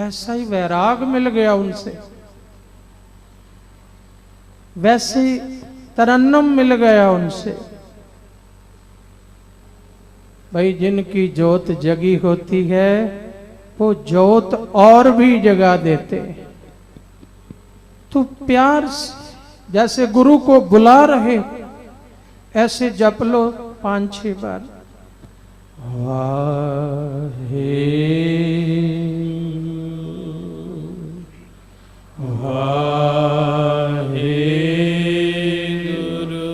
वैसा ही वैराग मिल गया उनसे, वैसे ही तरन्नुम मिल गया उनसे। भाई जिनकी ज्योत जगी होती है वो ज्योत और भी जगा देते हैं। तो प्यार से जैसे गुरु को बुला रहे ऐसे जप लो 5-6 बार। वाहे वाहे गुरु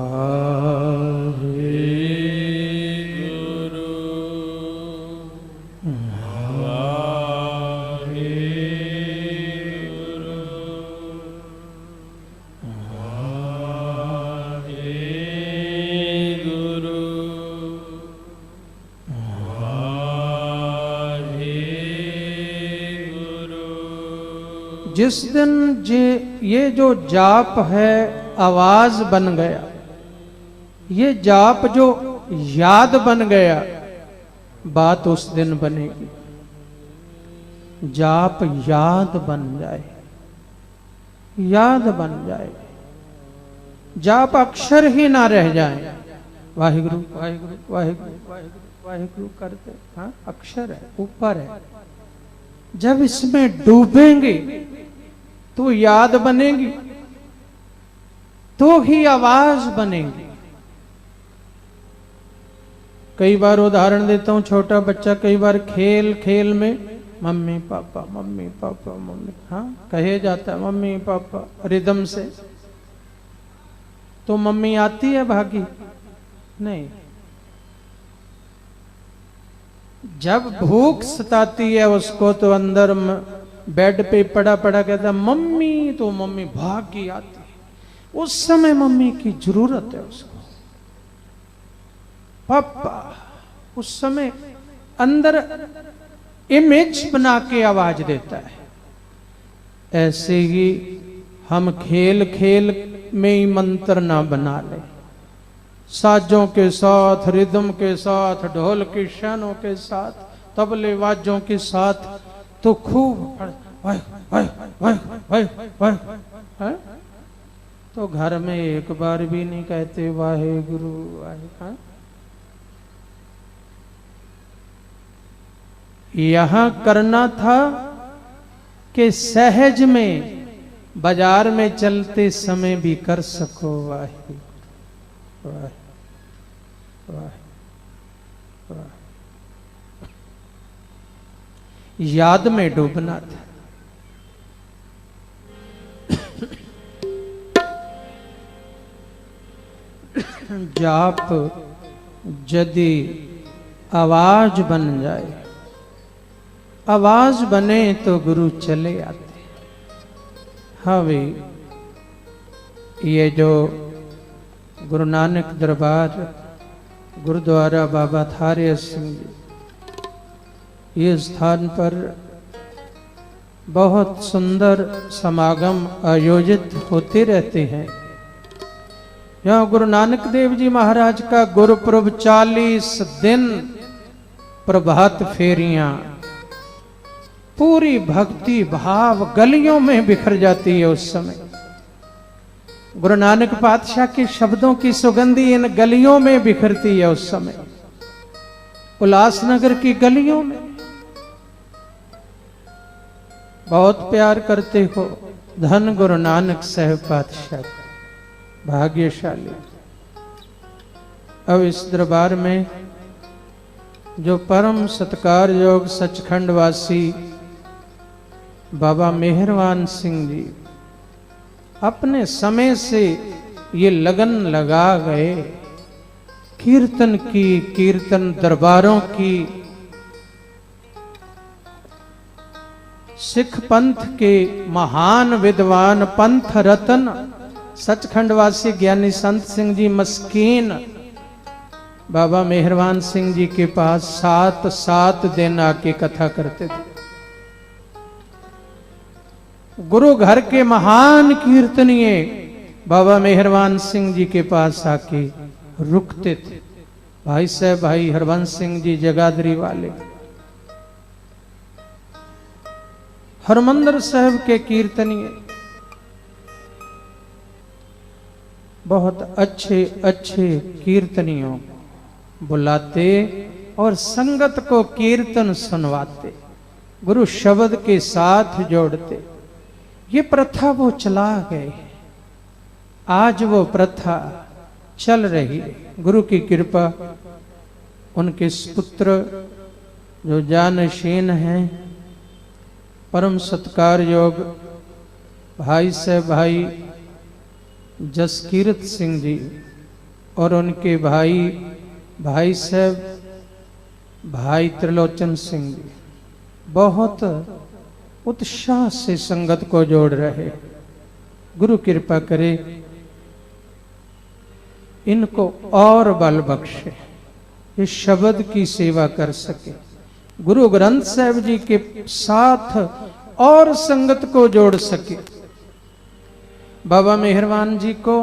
वाहे गुरु वाहे गुरु वाहे गुरु वाहे गुरु। जिस दिन ये जो जाप है आवाज बन गया, ये जाप जो याद बन गया, बात उस दिन बनेगी। जाप याद बन जाए, याद बन जाए, जाप अक्षर ही ना रह जाए। वाहिगुरु वाहिगुरु वाहिगुरु वाहिगुरु वाहिगुरु करते, हाँ अक्षर है, ऊपर है। जब इसमें डूबेंगे तो याद बनेगी, तो ही आवाज बनेगी। कई बार उदाहरण देता हूं, छोटा बच्चा कई बार खेल खेल में मम्मी पापा मम्मी, हाँ कहे जाता है मम्मी पापा रिदम से, तो मम्मी आती है भागी नहीं। जब भूख सताती है उसको तो अंदर बेड पे पड़ा पड़ा कहता मम्मी, तो मम्मी भागी आती है। उस समय मम्मी की जरूरत है उसको, पापा। उस समय अंदर इमेज बना के आवाज देता है। ऐसे ही हम खेल खेल में ही मंत्र ना बना ले, साजों के साथ, रिदम के साथ, ढोल की शानों के साथ, तबले वाजों के साथ, तो खूब वाह वाह वाह वाह वाह, तो घर में एक बार भी नहीं कहते वाहे गुरु वाहे। यहां करना था कि सहज में बाजार में चलते समय भी कर सको वाहे वाहे वाहे वाहे। याद में डूबना था। जाप यदि आवाज बन जाए, आवाज बने तो गुरु चले आते। हाँ ये जो गुरु नानक दरबार गुरुद्वारा बाबा थारे सिंह जी, ये स्थान पर बहुत सुंदर समागम आयोजित होते रहते हैं। यहाँ गुरु नानक देव जी महाराज का गुरुपुरब 40 दिन प्रभात फेरियां, पूरी भक्ति भाव गलियों में बिखर जाती है। उस समय गुरु नानक पातशाह के शब्दों की सुगंधी इन गलियों में बिखरती है। उस समय उल्लासनगर की गलियों में बहुत प्यार करते हो। धन गुरु नानक साहब पातशाह, भाग्यशाली। अब इस दरबार में जो परम सत्कार योग सचखंड वासी बाबा मेहरवान सिंह जी अपने समय से ये लगन लगा गए कीर्तन की, कीर्तन दरबारों की, सिख पंथ के महान विद्वान पंथ रतन सचखंडवासी ज्ञानी संत सिंह जी मस्कीन बाबा मेहरवान सिंह जी के पास 7 दिन आके कथा करते थे। गुरु घर के महान कीर्तनीय बाबा मेहरवान सिंह जी के पास आके रुकते थे। भाई साहब भाई हरबंस सिंह जी जगाधरी वाले, हरमंदिर साहब के कीर्तनीय बहुत अच्छे अच्छे कीर्तनियों बुलाते और संगत को कीर्तन सुनवाते, गुरु शब्द के साथ जोड़ते। ये प्रथा वो चला गए, आज वो प्रथा चल रही है। गुरु की कृपा, उनके पुत्र जो जानशीन हैं, परम सत्कार योग भाई से भाई जसकीरत सिंह जी और उनके भाई साहब भाई त्रिलोचन सिंह जी बहुत उत्साह से संगत को जोड़ रहे। गुरु कृपा करे इनको और बल बख्शे, इस शब्द की सेवा कर सके, गुरु ग्रंथ साहब जी के साथ और संगत को जोड़ सके। बाबा मेहरबान जी को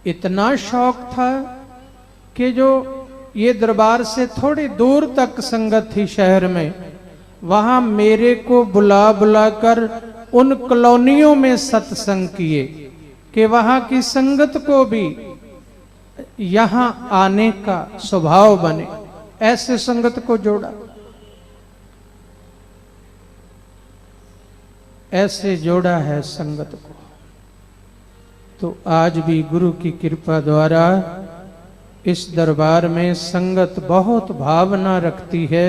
इतना शौक था कि जो ये दरबार से थोड़ी दूर तक संगत थी शहर में, वहां मेरे को बुला बुलाकर उन कॉलोनियों में सत्संग किए कि वहां की संगत को भी यहां आने का स्वभाव बने, ऐसे संगत को जोड़ा, ऐसे जोड़ा है संगत को। तो आज भी गुरु की कृपा द्वारा इस दरबार में संगत बहुत भावना रखती है,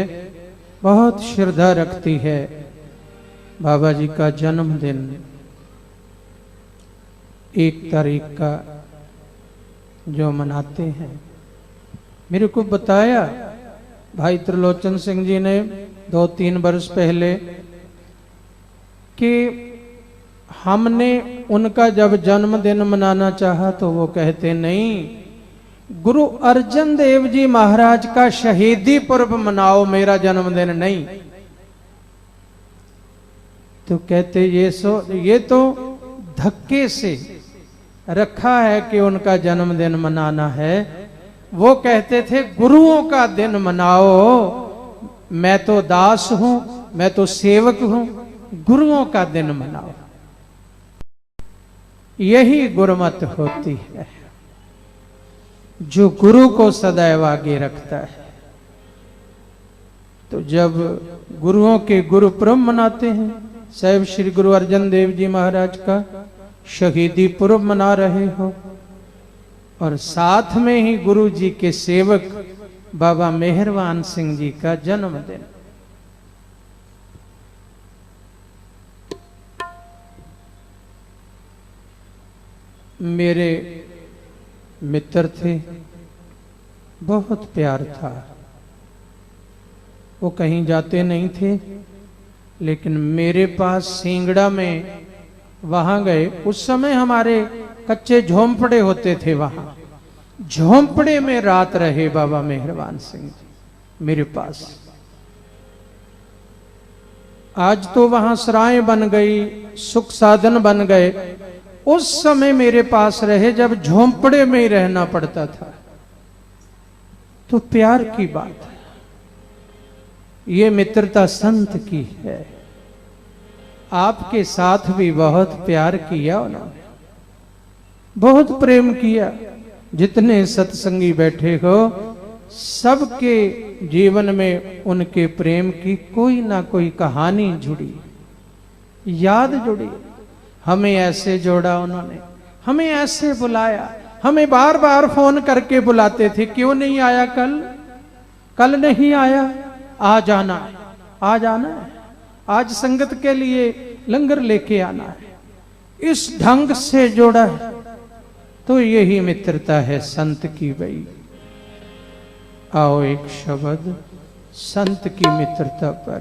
बहुत श्रद्धा रखती है। बाबा जी का जन्मदिन 1 तारीख का जो मनाते हैं, मेरे को बताया भाई त्रिलोचन सिंह जी ने 2-3 वर्ष पहले कि हमने उनका जब जन्मदिन मनाना चाहा तो वो कहते नहीं, गुरु अर्जन देव जी महाराज का शहीदी पर्व मनाओ, मेरा जन्मदिन नहीं। तो कहते ये तो धक्के से रखा है कि उनका जन्मदिन मनाना है। वो कहते थे गुरुओं का दिन मनाओ, मैं तो दास हूं, मैं तो सेवक हूं, गुरुओं का दिन मनाओ। यही गुरुमत होती है, जो गुरु को सदैव आगे रखता है। तो जब गुरुओं के गुरुपर्व मनाते हैं, साहिब श्री गुरु अर्जन देव जी महाराज का शहीदी पर्व मना रहे हो और साथ में ही गुरु जी के सेवक बाबा मेहरबान सिंह जी का जन्मदिन, मेरे मित्र थे, बहुत प्यार था। वो कहीं जाते नहीं थे, लेकिन मेरे पास सिंगड़ा में वहां गए। उस समय हमारे कच्चे झोंपड़े होते थे, वहां झोंपड़े में रात रहे बाबा मेहरबान सिंह जी मेरे पास। आज तो वहां सराय बन गई, सुख साधन बन गए, उस समय मेरे पास रहे जब झोंपड़े में ही रहना पड़ता था। तो प्यार की बात है, ये मित्रता संत की है। आपके साथ भी बहुत प्यार किया उन्होंने, बहुत प्रेम किया। जितने सत्संगी बैठे हो, सबके जीवन में उनके प्रेम की कोई ना कोई कहानी जुड़ी, याद जुड़ी। हमें ऐसे जोड़ा उन्होंने, हमें ऐसे बुलाया, हमें बार बार फोन करके बुलाते थे, क्यों नहीं आया कल नहीं आया, आ जाना है, आ जाना है, आज संगत के लिए लंगर लेके आना है। इस ढंग से जोड़ा है। तो यही मित्रता है संत की। भाई आओ एक शब्द संत की मित्रता पर,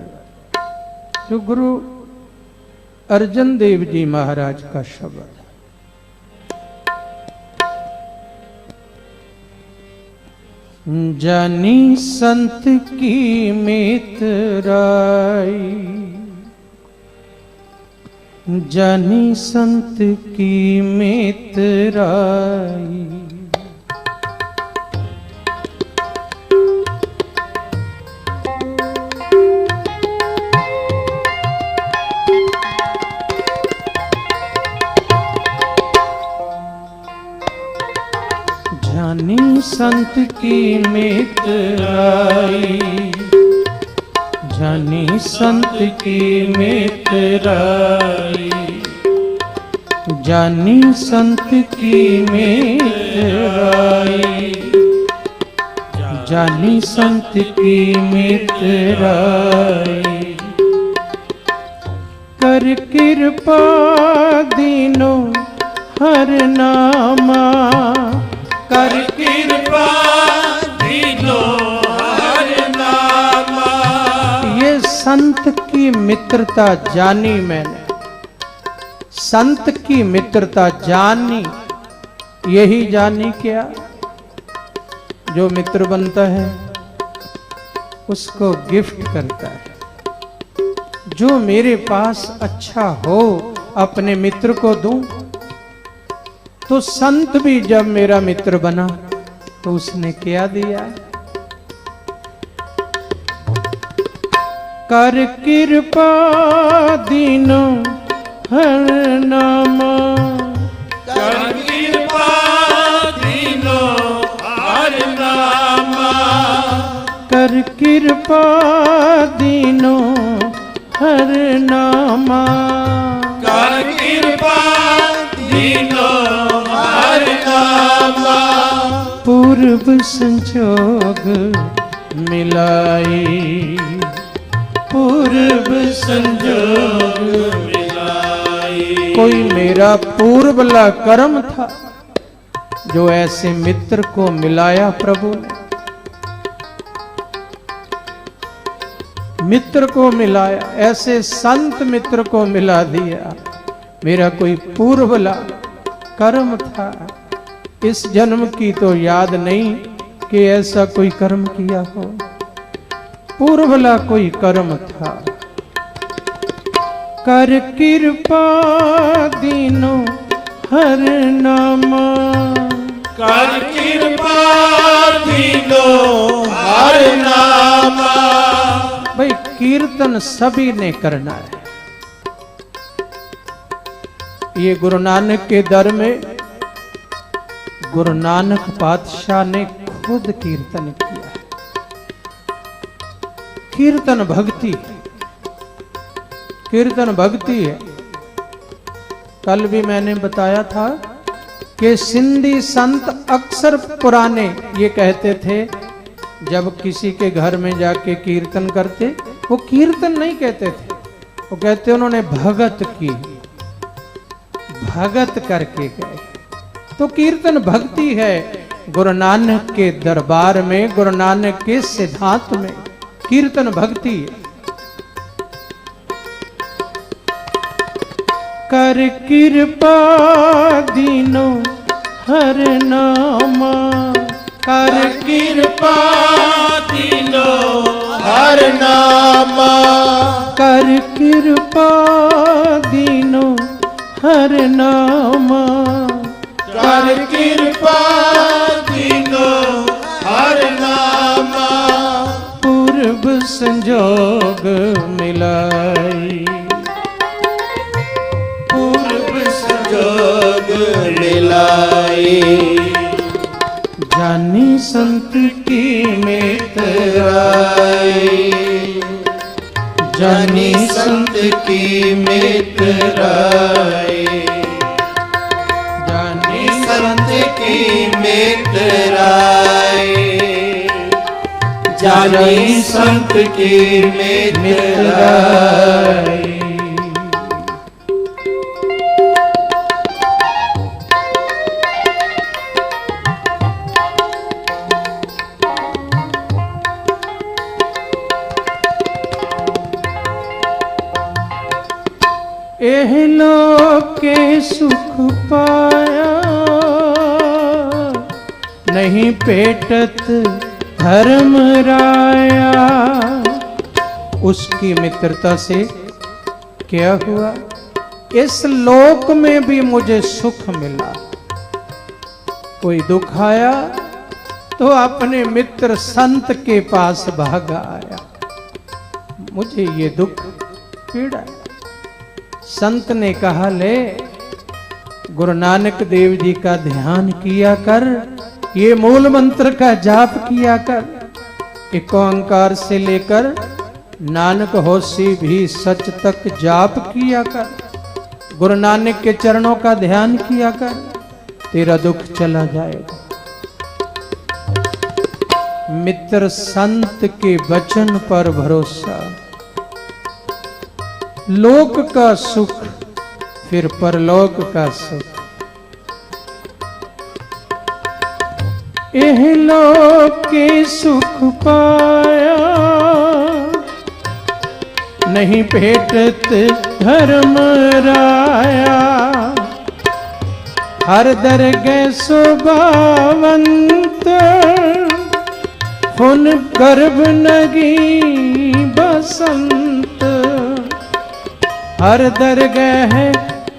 जो गुरु अर्जन देव जी महाराज का शब्द। जानी संत की मितराई, जानी संत की मितराई, जानी संत की मितराई, जानी संत की मितराई, जानी संत की मितराई, जानी संत की मितराई। कर कृपा दीनो हर नामा, कर कृपा दीनो हर नामा। ये संत की मित्रता जानी मैंने, संत की मित्रता जानी। यही जानी क्या, जो मित्र बनता है उसको गिफ्ट करता है। जो मेरे पास अच्छा हो अपने मित्र को दूं, तो संत भी जब मेरा मित्र बना तो उसने क्या दिया? कर कृपा दीनो हर नामा, कर कृपा दीनो हर नामा। कर कृपा दीनो हर नामा, कर कृपा दीनो हर नामा। पूर्व संजोग मिलाई, पूर्व संजोग मिलाई। कोई मेरा पूर्वला कर्म था जो ऐसे मित्र को मिलाया प्रभु ने, मित्र को मिलाया, ऐसे संत मित्र को मिला दिया। मेरा कोई पूर्वला कर्म था, इस जन्म की तो याद नहीं कि ऐसा कोई कर्म किया हो, पूर्वला कोई कर्म था। कर कृपा दीनो हर नामा, कर कृपा दीनो हर नामा। भाई कीर्तन सभी ने करना है। ये गुरु नानक के दर में गुरु नानक पातशाह ने खुद कीर्तन किया है। कीर्तन भक्ति, कीर्तन भक्ति है। कल भी मैंने बताया था कि सिंधी संत अक्सर पुराने ये कहते थे, जब किसी के घर में जाके कीर्तन करते, वो कीर्तन नहीं कहते थे, वो कहते उन्होंने भगत की, भगत करके गए। तो कीर्तन भक्ति है। गुरु नानक के दरबार में, गुरु नानक के सिद्धांत में कीर्तन भक्ति है। कर कृपा दीनो हर नामा, कर कृपा दीनो हर नामा। कर कृपा दीनो हर नामा, कर कृपा दीनो हर नामा। पूर्व संजोग मिलाई, पूर्व संजोग मिलाई। जानी संत की मितराई, जानी संत की मितराई, जानी संत की मितराई, जानी संत की मितराई। एह लोक के सुख पाया, नहीं पेटत धर्म राया। उसकी मित्रता से क्या हुआ? इस लोक में भी मुझे सुख मिला। कोई दुख आया तो अपने मित्र संत के पास भागा आया, मुझे ये दुख पीड़ा है। संत ने कहा, ले गुरु नानक देव जी का ध्यान किया कर, ये मूल मंत्र का जाप किया कर, एक ओंकार से लेकर नानक होसी भी सच तक जाप किया कर, गुरु नानक के चरणों का ध्यान किया कर, तेरा दुख चला जाएगा। मित्र संत के वचन पर भरोसा, लोक का सुख फिर परलोक का सुख। एह लोक के सुख पाया, नहीं भेटत धर्म राया। हर दरगह शोभावंत, हुन गर्भ नगी बसंत। हर दरगह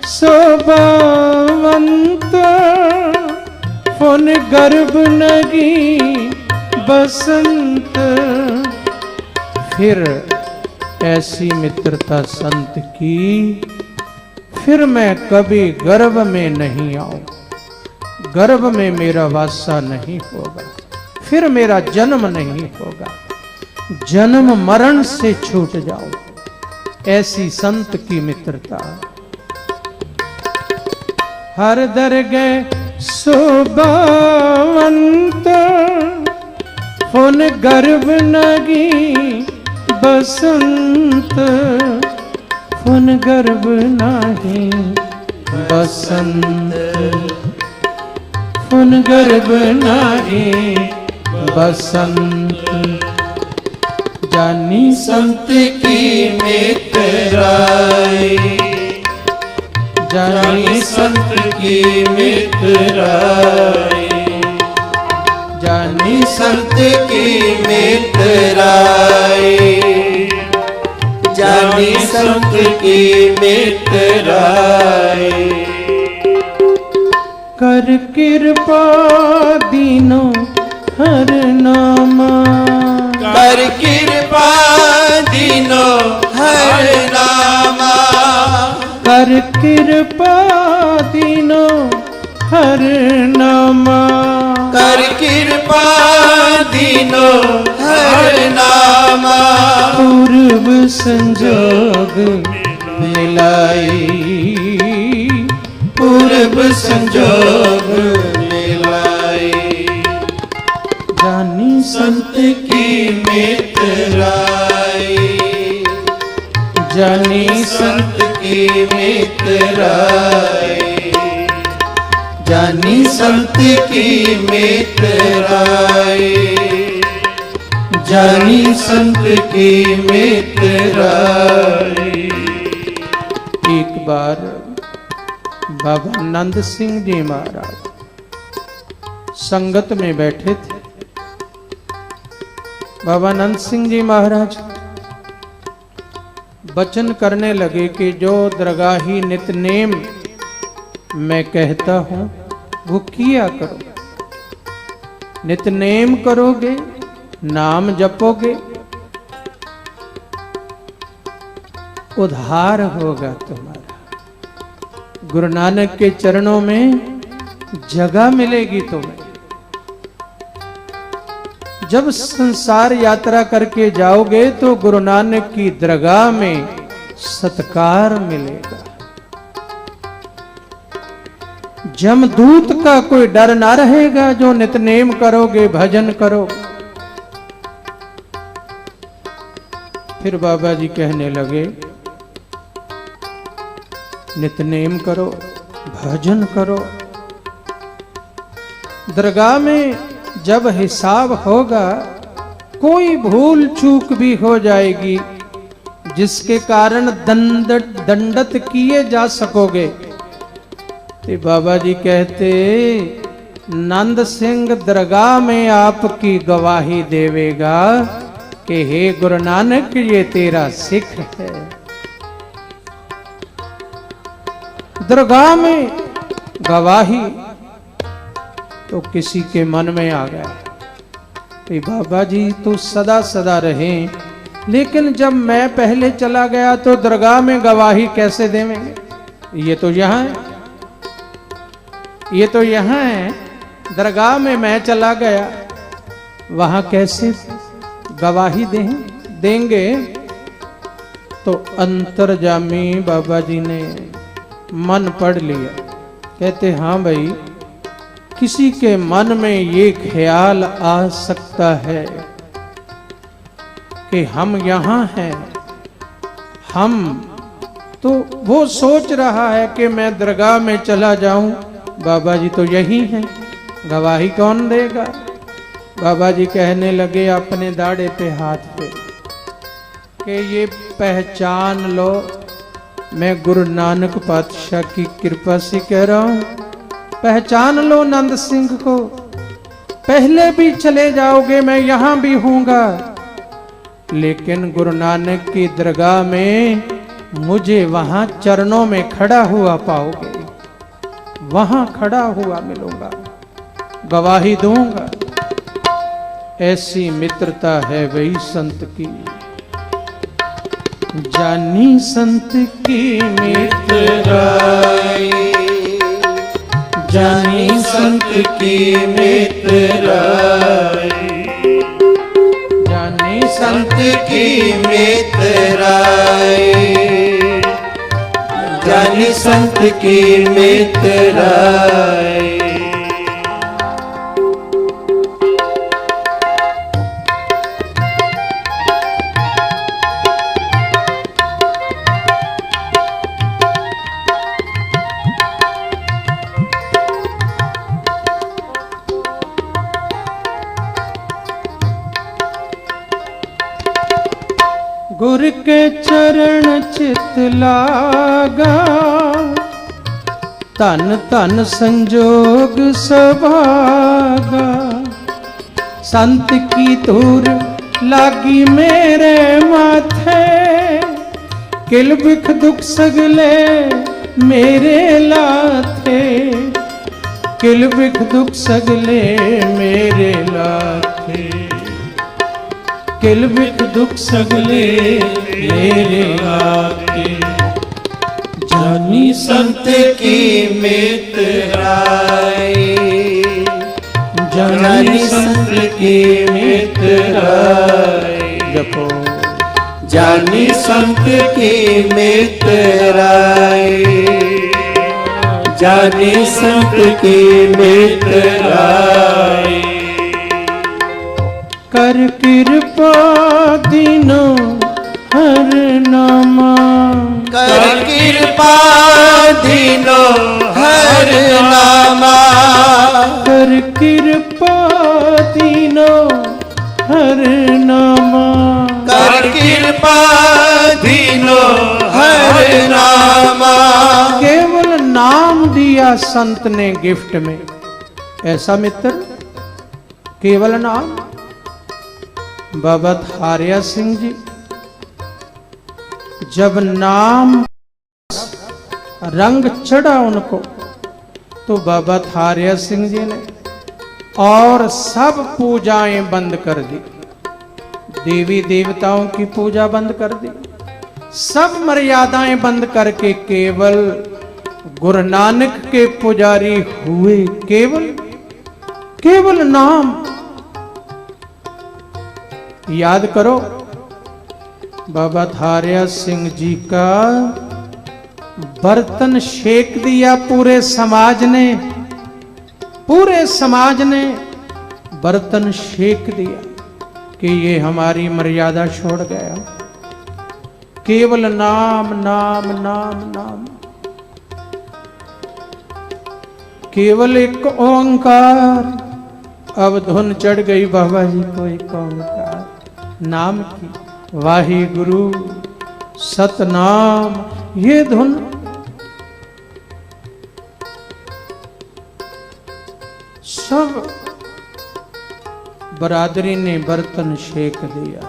शोभावंत, हुन गर्भ नगी बसंत। फिर ऐसी मित्रता संत की, फिर मैं कभी गर्भ में नहीं आऊं, गर्भ में मेरा वासा नहीं होगा, फिर मेरा जन्म नहीं होगा, जन्म मरण से छूट जाऊं। ऐसी संत की मित्रता। हर दरगह शोभावंत, हुन गर्भ नगी बसंत। हुन गर्भ नाही बसंत, हुन गर्भ नाही बसंत। जानी संत की मित्राई, जानी संत की मित्राई। जानी संत की मित्राई, जानी संत की मित्राई। कर कृपा दीनो हर नामा, कर कृपा दीनो हर नामा। कर कृपा दीनो हर नामा। कर कृपा दीनो हर नामा। पूर्व संजोग मिलाई, पूर्व संजोग मिलाई। जानी संत की मित्राई, जानी संत की मित्राई। जानी संत की मित्राई, जानी संत की मित्राई। एक बार बाबा नंद सिंह जी महाराज संगत में बैठे थे। बाबा नंद सिंह जी महाराज वचन करने लगे कि जो दरगाही नितनेम मैं कहता हूं वो किया करो। नितनेम करोगे, नाम जपोगे, उद्धार होगा तुम्हारा। गुरु नानक के चरणों में जगह मिलेगी तुम्हें। जब संसार यात्रा करके जाओगे तो गुरु नानक की दरगाह में सत्कार मिलेगा। जमदूत का कोई डर ना रहेगा जो नितनेम करोगे, भजन करोगे। फिर बाबा जी कहने लगे नितनेम करो, भजन करो। दरगाह में जब हिसाब होगा, कोई भूल चूक भी हो जाएगी जिसके कारण दंडत किए जा सकोगे। तो बाबा जी कहते नंद सिंह दरगाह में आपकी गवाही देवेगा कि हे गुरु नानक ये तेरा सिख है। दरगाह में गवाही तो किसी के मन में आ गया कि बाबा जी तो सदा सदा रहे, लेकिन जब मैं पहले चला गया तो दरगाह में गवाही कैसे देंगे? ये तो यहाँ है, ये तो यहाँ है, दरगाह में मैं चला गया, वहां कैसे गवाही देंगे? तो अंतर्जामी बाबा जी ने मन पढ़ लिया। कहते हाँ भाई, किसी के मन में ये ख्याल आ सकता है कि हम यहाँ हैं, हम तो वो सोच रहा है कि मैं दरगाह में चला जाऊं, बाबा जी तो यही हैं, गवाही कौन देगा? बाबा जी कहने लगे अपने दाढ़े पे हाथ पे कि ये पहचान लो, मैं गुरु नानक पातशाह की कृपा से कह रहा हूं, पहचान लो नंद सिंह को। पहले भी चले जाओगे, मैं यहां भी हूंगा, लेकिन गुरु नानक की दरगाह में मुझे वहां चरणों में खड़ा हुआ पाओगे, वहां खड़ा हुआ मिलूंगा, गवाही दूंगा। ऐसी मित्रता है वही संत की, जानी संत की मित्राई, जानी संत की मित्राई, जानी संत की मित्राई, जानी संत की मित्राई। गुर के चरण चित लागा, तन तन संजोग सभागा, संत की धूर लागी मेरे माथे, किल बिख दुख सगले मेरे लाथे, किल बिख दुख सगले मेरे लाथे, किल बिख दुख सगले मेरे आके। जानी संत की मित्राई, जानी संत की मित्राई, जपो जानी संत की मित्राई, जानी संत की मित्राई। कर कृपा दीनो हर नामा, कर कृपा दीनो हर नामा, कर कृपा दीनो हर नामा, कर कृपा दीनो हर नामा। केवल नाम दिया संत ने गिफ्ट में, ऐसा मित्र, केवल नाम। बाबा थारिया सिंह जी जब नाम रंग चढ़ा उनको, तो बाबा थारिया सिंह जी ने और सब पूजाएं बंद कर दी, देवी देवताओं की पूजा बंद कर दी, सब मर्यादाएं बंद करके केवल गुरु नानक के पुजारी हुए। केवल नाम याद करो। बाबा थारिया सिंह जी का बर्तन शेक दिया पूरे समाज ने, पूरे समाज ने बर्तन शेक दिया कि ये हमारी मर्यादा छोड़ गया। केवल नाम नाम नाम नाम, केवल एक ओंकार। अब धुन चढ़ गई बाबा जी को एक ओंकार नाम की, वाही गुरु सतनाम, ये धुन। सब बरादरी ने बर्तन शेक दिया।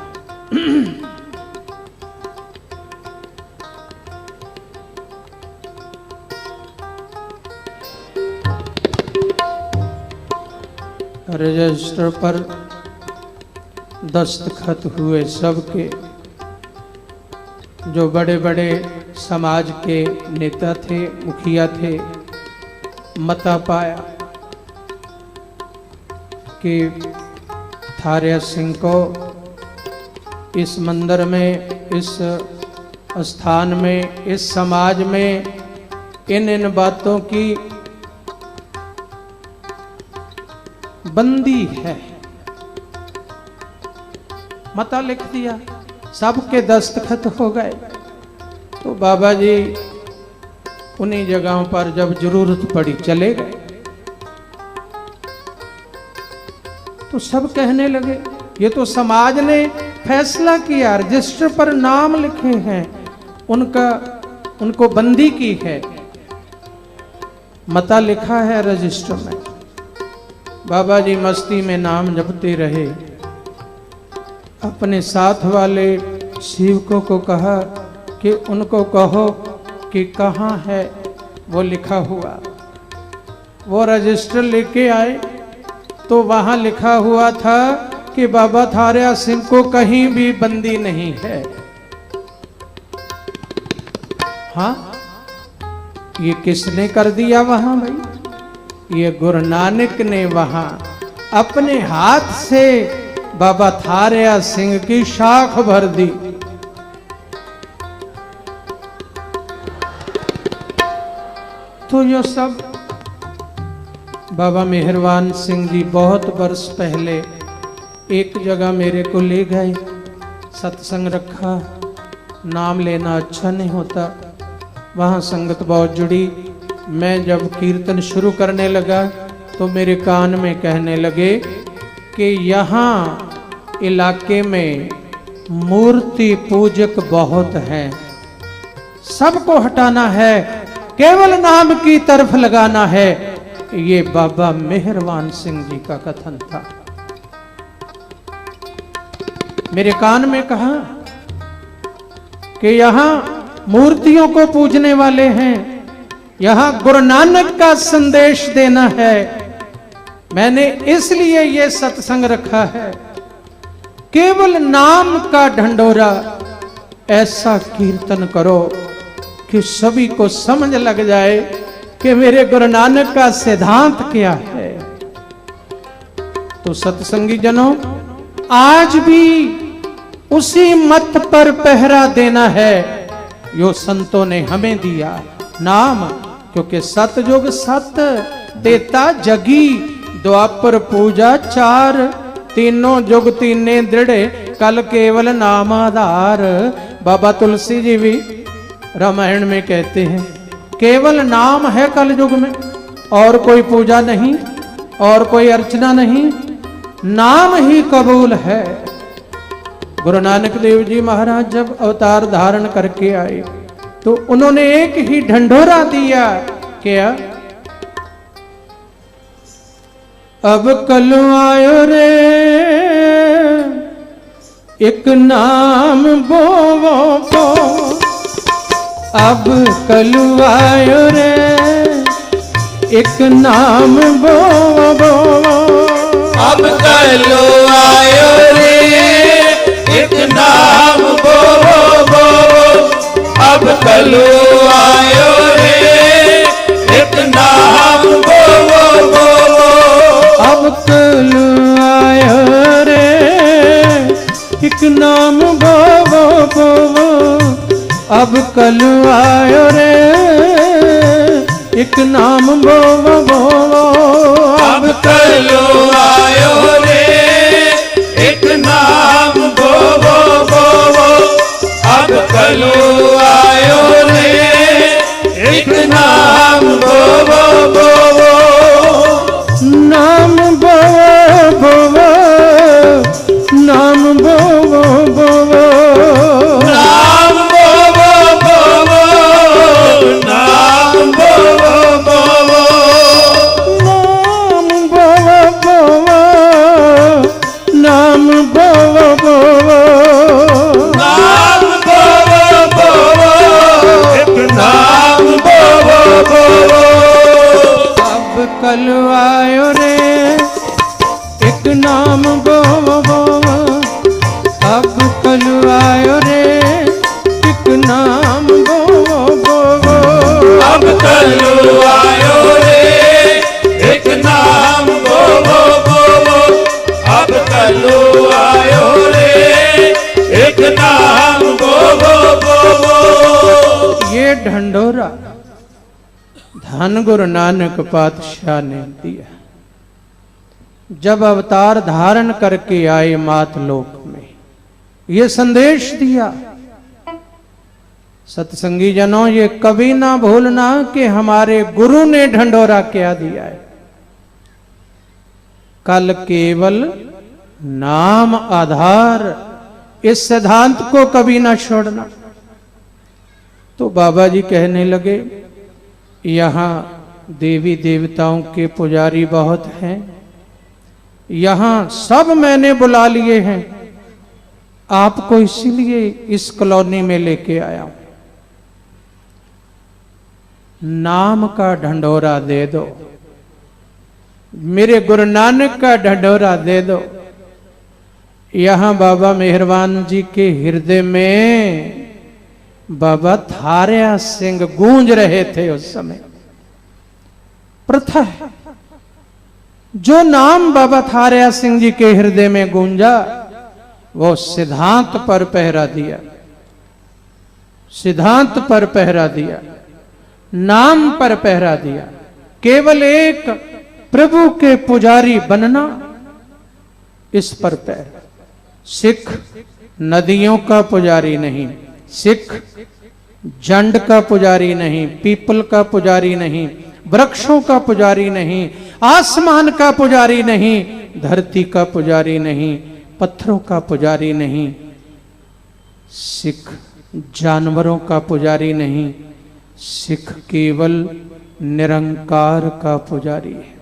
रजिस्टर पर दस्तखत हुए सबके, जो बड़े बड़े समाज के नेता थे, मुखिया थे, मता पाया। कि थारिया सिंह को इस मंदिर में, इस स्थान में, इस समाज में इन बातों की बंदी है। मता लिख दिया, सबके दस्तखत हो गए। तो बाबा जी उन्हीं जगहों पर जब जरूरत पड़ी चले गए। तो सब कहने लगे ये तो समाज ने फैसला किया, रजिस्टर पर नाम लिखे हैं, उनको बंदी की है, मता लिखा है रजिस्टर में। बाबा जी मस्ती में नाम जपते रहे। अपने साथ वाले सेवकों को कहा कि उनको कहो कि कहाँ है वो लिखा हुआ। वो रजिस्टर लेके आए तो वहां लिखा हुआ था कि बाबा थारिया सिंह को कहीं भी बंदी नहीं है। हाँ, ये किसने कर दिया वहां भाई? ये गुरु नानक ने वहां अपने हाथ से बाबा थारिया सिंह की शाख भर दी। तो ये सब बाबा मेहरबान सिंह जी बहुत वर्ष पहले एक जगह मेरे को ले गए, सत्संग रखा। नाम लेना अच्छा नहीं होता, वहाँ संगत बहुत जुड़ी। मैं जब कीर्तन शुरू करने लगा तो मेरे कान में कहने लगे कि यहाँ इलाके में मूर्ति पूजक बहुत हैं, सबको हटाना है, केवल नाम की तरफ लगाना है। ये बाबा मेहरबान सिंह जी का कथन था। मेरे कान में कहा कि यहां मूर्तियों को पूजने वाले हैं, यहां गुरु नानक का संदेश देना है। मैंने इसलिए ये सत्संग रखा है, केवल नाम का ढंढोरा ऐसा कीर्तन करो कि सभी को समझ लग जाए कि मेरे गुरु नानक का सिद्धांत क्या है। तो सत्संगी जनों, आज भी उसी मत पर पहरा देना है जो संतों ने हमें दिया, नाम। क्योंकि सतयुग सत देता जगी, द्वापर पूजा चार, तीनों जुग तीने दृढ़, कल केवल नाम आधार। बाबा तुलसी जी भी रामायण में कहते हैं केवल नाम है कल युग में, और कोई पूजा नहीं, और कोई अर्चना नहीं, नाम ही कबूल है। गुरु नानक देव जी महाराज जब अवतार धारण करके आए तो उन्होंने एक ही ढंढोरा दिया, क्या? अब कल आयो रे एक नाम बोवो बो, अब कल आयो रे एक नाम बोवो बो, अब कल आयो रे एक नाम बोवो बो, अब कल आयो रे एक नाम बोवो बो, अब कल आयो रे एक नाम बोवो बो, अब कल आयो रे एक नाम बोवो बो, अब कल आयो रे एक नाम बोवो बो, अब कल आयो रे एक नाम बोवो बो, नाम बोवो बो, नाम बोवो बो, नाम बोवो बो, नाम बोवो बो, नाम बोवो बो, नाम बोवो बो, नाम बोवो बो, एक नाम बोवो बो, अब कल आयो रे एक नाम बोवो बो, अब कल आयो रे एक नाम बोवो बो, अब कल आयो रे एक नाम बोवो बो, धन गुरु नानक पातशाह ने दिया। जब अवतार धारण करके आए मात लोक में, ये संदेश दिया, सत्संगी जनों ये कभी ना भूलना कि हमारे गुरु ने ढंढोरा क्या दिया है। कल केवल नाम आधार, इस सिद्धांत को कभी ना छोड़ना। तो बाबा जी कहने लगे, यहां देवी देवताओं के पुजारी बहुत हैं, यहां सब मैंने बुला लिए हैं, आपको इसीलिए इस कॉलोनी में लेके आया हूं। नाम का ढंढोरा दे दो, मेरे गुरु नानक का ढंढोरा दे दो। यहां बाबा मेहरबान जी के हृदय में बाबा थारिया सिंह गूंज रहे थे उस समय। प्रथा है, जो नाम बाबा थारिया सिंह जी के हृदय में गूंजा, वो सिद्धांत पर पहरा दिया, सिद्धांत पर पहरा दिया, नाम पर पहरा दिया। केवल एक प्रभु के पुजारी बनना, इस पर पहरा। सिख नदियों का पुजारी नहीं, सिख जंड का पुजारी नहीं, पीपल का पुजारी नहीं, वृक्षों का पुजारी नहीं, आसमान का पुजारी नहीं, धरती का पुजारी नहीं, पत्थरों का पुजारी नहीं, सिख जानवरों का पुजारी नहीं, सिख केवल निरंकार का पुजारी है।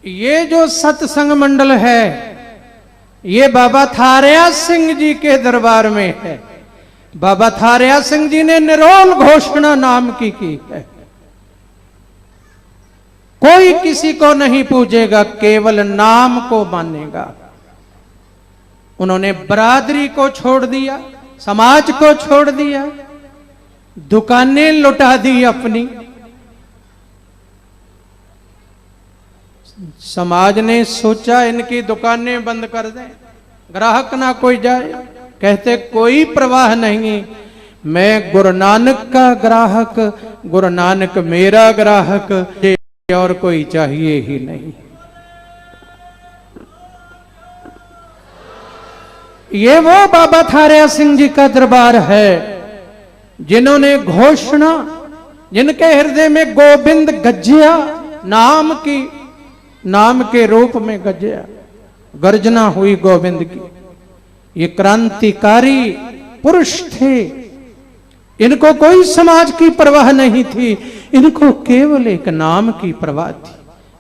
ये जो सत्संग मंडल है, ये बाबा थारिया सिंह जी के दरबार में है। बाबा थारिया सिंह जी ने निरोल घोषणा नाम की है। कोई किसी को नहीं पूछेगा, केवल नाम को मानेगा। उन्होंने बरादरी को छोड़ दिया, समाज को छोड़ दिया, दुकानें लुटा दी अपनी। समाज ने सोचा इनकी दुकानें बंद कर दें, ग्राहक ना कोई जाए। कहते कोई परवाह नहीं, मैं गुरु नानक का ग्राहक, गुरु नानक मेरा ग्राहक, और कोई चाहिए ही नहीं। ये वो बाबा थारिया सिंह जी का दरबार है जिन्होंने घोषणा, जिनके हृदय में गोविंद गज्जिया नाम की, नाम के रूप में गज्जिया, गर्जना हुई गोविंद की। ये क्रांतिकारी पुरुष थे, इनको कोई समाज की परवाह नहीं थी, इनको केवल एक नाम की परवाह थी।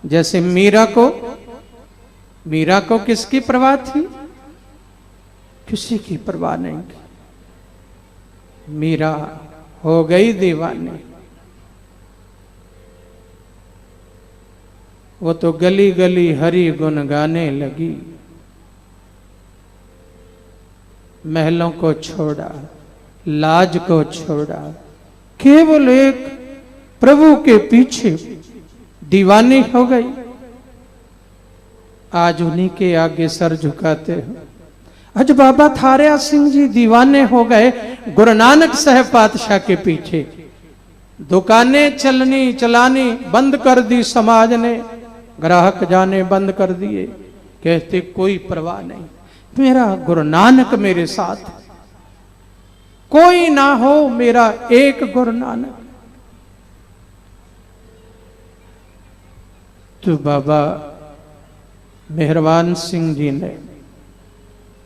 जैसे मीरा को किसकी परवाह थी? किसी की परवाह नहीं थी। मीरा हो गई दीवानी, वो तो गली गली हरि गुन गाने लगी। महलों को छोड़ा, लाज को छोड़ा, केवल एक प्रभु के पीछे दीवानी हो गई। आज उन्हीं के आगे सर झुकाते हो। आज बाबा थारिया सिंह जी दीवाने हो गए गुरु नानक साहब पातशाह के पीछे। दुकानें चलानी बंद कर दी समाज ने, ग्राहक जाने बंद कर दिए। कहते कोई परवाह नहीं, मेरा गुरु नानक मेरे साथ, कोई ना हो मेरा एक गुरु नानक। तो बाबा मेहरबान सिंह जी ने,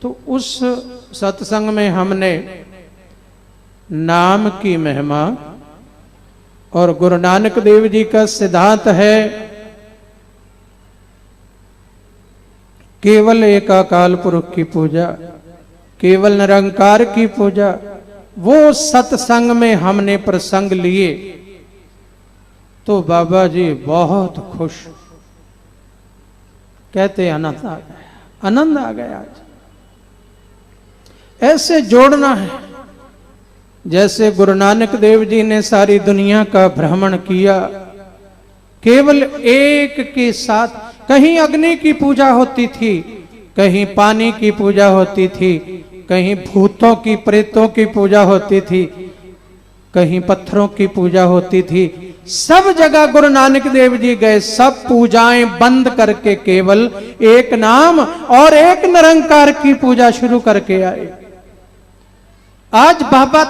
तो उस सत्संग में हमने नाम की महिमा और गुरु नानक देव जी का सिद्धांत है केवल एक अकाल पुरुष की पूजा, केवल निरंकार की पूजा। वो सत्संग में हमने प्रसंग लिए तो बाबा जी बहुत खुश, कहते आनंद आ गया, आनंद आ गया। आज ऐसे जोड़ना है जैसे गुरु नानक देव जी ने सारी दुनिया का भ्रमण किया, केवल एक के साथ। कहीं अग्नि की पूजा होती थी, कहीं पानी की पूजा होती थी, कहीं भूतों की प्रेतों की पूजा होती थी, कहीं पत्थरों की पूजा होती थी। सब जगह गुरु नानक देव जी गए, सब पूजाएं बंद करके केवल एक नाम और एक निरंकार की पूजा शुरू करके आए। आज बाबा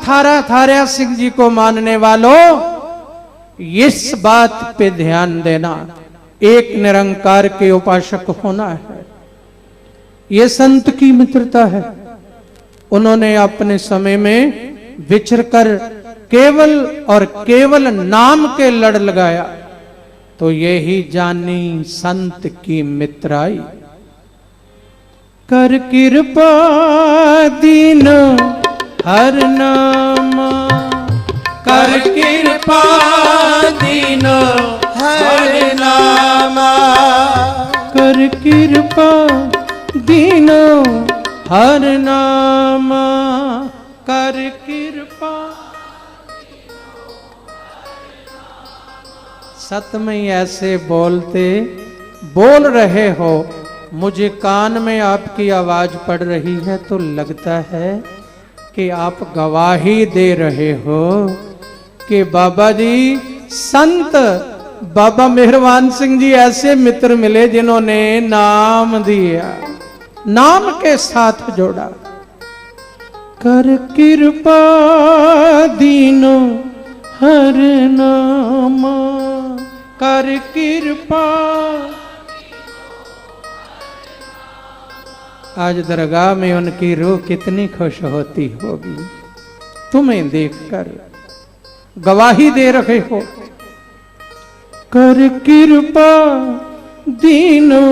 थारा सिंह जी को मानने वालों, इस बात पे ध्यान देना, एक निरंकार के उपासक होना है। ये संत की मित्रता है। उन्होंने अपने समय में विचरकर केवल और केवल नाम के लड़ लगाया, तो यही जानी संत की मित्राई। कर कृपा दीन हर नामा, कर कृपा दीन हर नामा, कर कृपा दीन हर नामा, कर कृपा। सत में ऐसे बोल रहे हो, मुझे कान में आपकी आवाज पड़ रही है तो लगता है कि आप गवाही दे रहे हो कि बाबा जी, संत बाबा मेहरबान सिंह जी ऐसे मित्र मिले जिन्होंने नाम दिया, नाम के साथ जोड़ा। कर कृपा दीनो हर नामा, कर कृपा। आज दरगाह में उनकी रूह कितनी खुश होती होगी तुम्हें देखकर, गवाही दे रहे हो। कर कृपा दीनो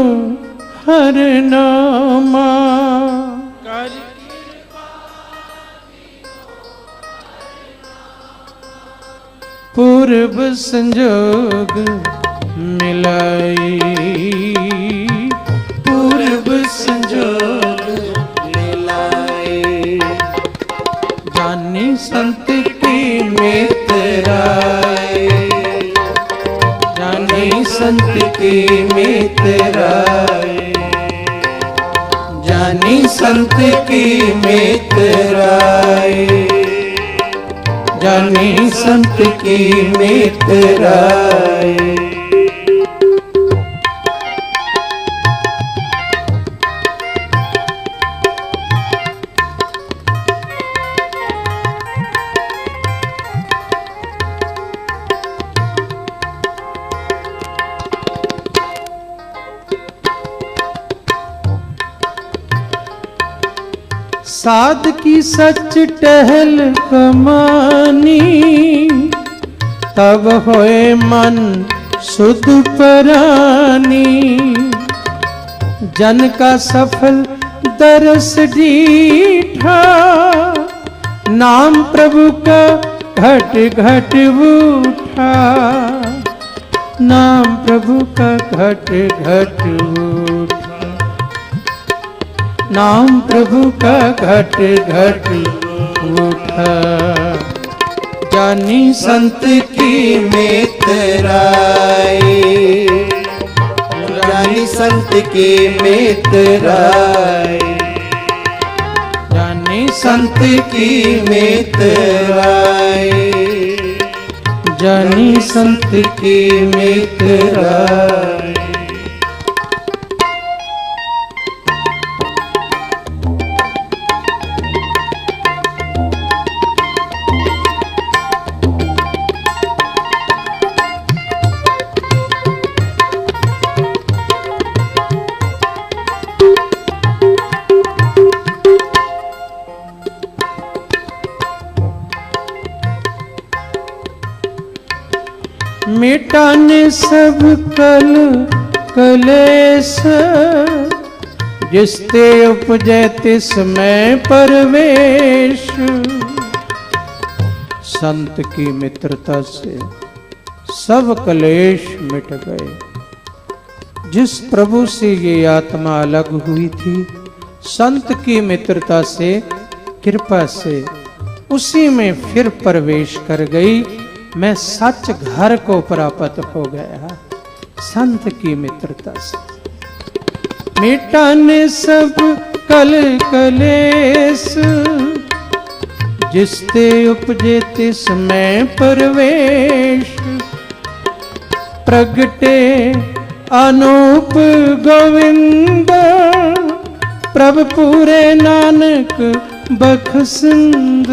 हर नामा, कर पूर्व संजोग मिलाई, पूर्व संजोग मिलाई। जानी संत की मित्राई, जानी संत की मित्राई, जानी संत की मित्राई, जानी संत की मित्राई। साध की सच टहल कमानी, तब होए मन सुध परानी। जन का सफल दरस डीठा, नाम प्रभु का घट घट उठा, नाम प्रभु का घट घट उठा, नाम प्रभु का घट घट उठा। जानी संत की मित्राई, जानी संत की मित्राई, जानी संत की मित्राई, जानी संत की मित्राई। मिटाने सब कलेश, जिसते उपजे तिसमें परवेश। संत की मित्रता से सब कलेश मिट गए। जिस प्रभु से ये आत्मा अलग हुई थी, संत की मित्रता से, कृपा से उसी में फिर प्रवेश कर गई। मैं सच घर को प्राप्त हो गया संत की मित्रता से। मिटाने सब कल कलेस, जिसते उपजे तिस में परवेश। प्रगटे अनूप गोविंद, प्रभ पूरे नानक बख्शिंद।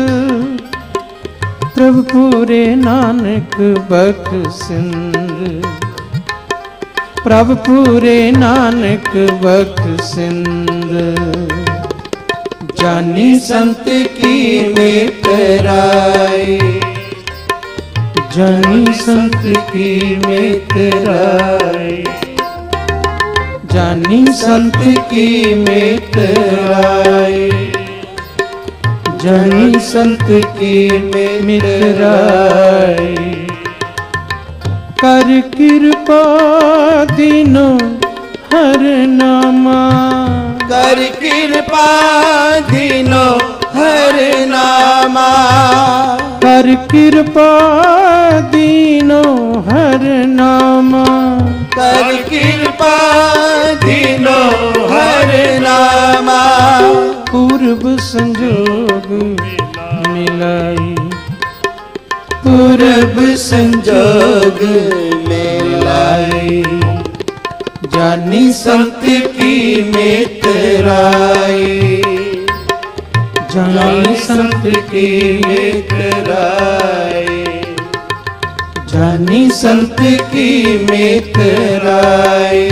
प्रभ पूरे नानक बख्शिंद, प्रभ पूरे नानक बख्शिंद। जानी संत की मितराई, जानी संत की मितराई, जानी संत की मितराई, जानी संत की मितराई। कर कृपा दीनो हर नामा, कर कृपा दीनो हर नामा, कर कृपा दीनो हर नामा। कर कृपा दीनो हर नामा। पूर्व संजोग मिलाई, पूर्व संजोग मिलाई। जानी संत की मितराई, जानी संत की मितराई, जानी संत की मितराई,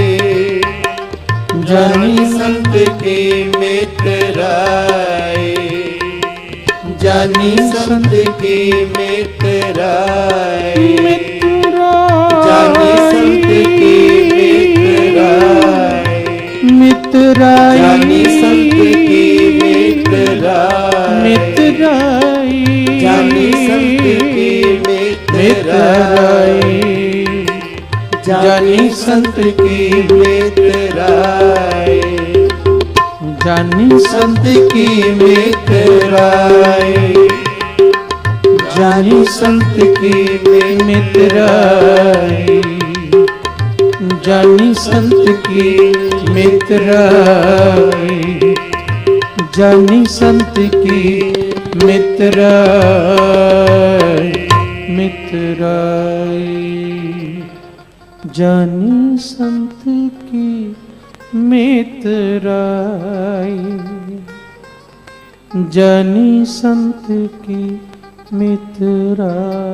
जानी संत की मितराई, जानी संत की मितराई, जानी संत की मितराई, जानी संत की मितराई, मितराई, जानी संत की मितराई, जानी संत की मितराई, जानी संत की मितराई, जानी संत की मितराई, जानी संत की मितराई, जानी संत की मितराई, मितराई, जानी संत की मितराई, जानी संत की मितराई।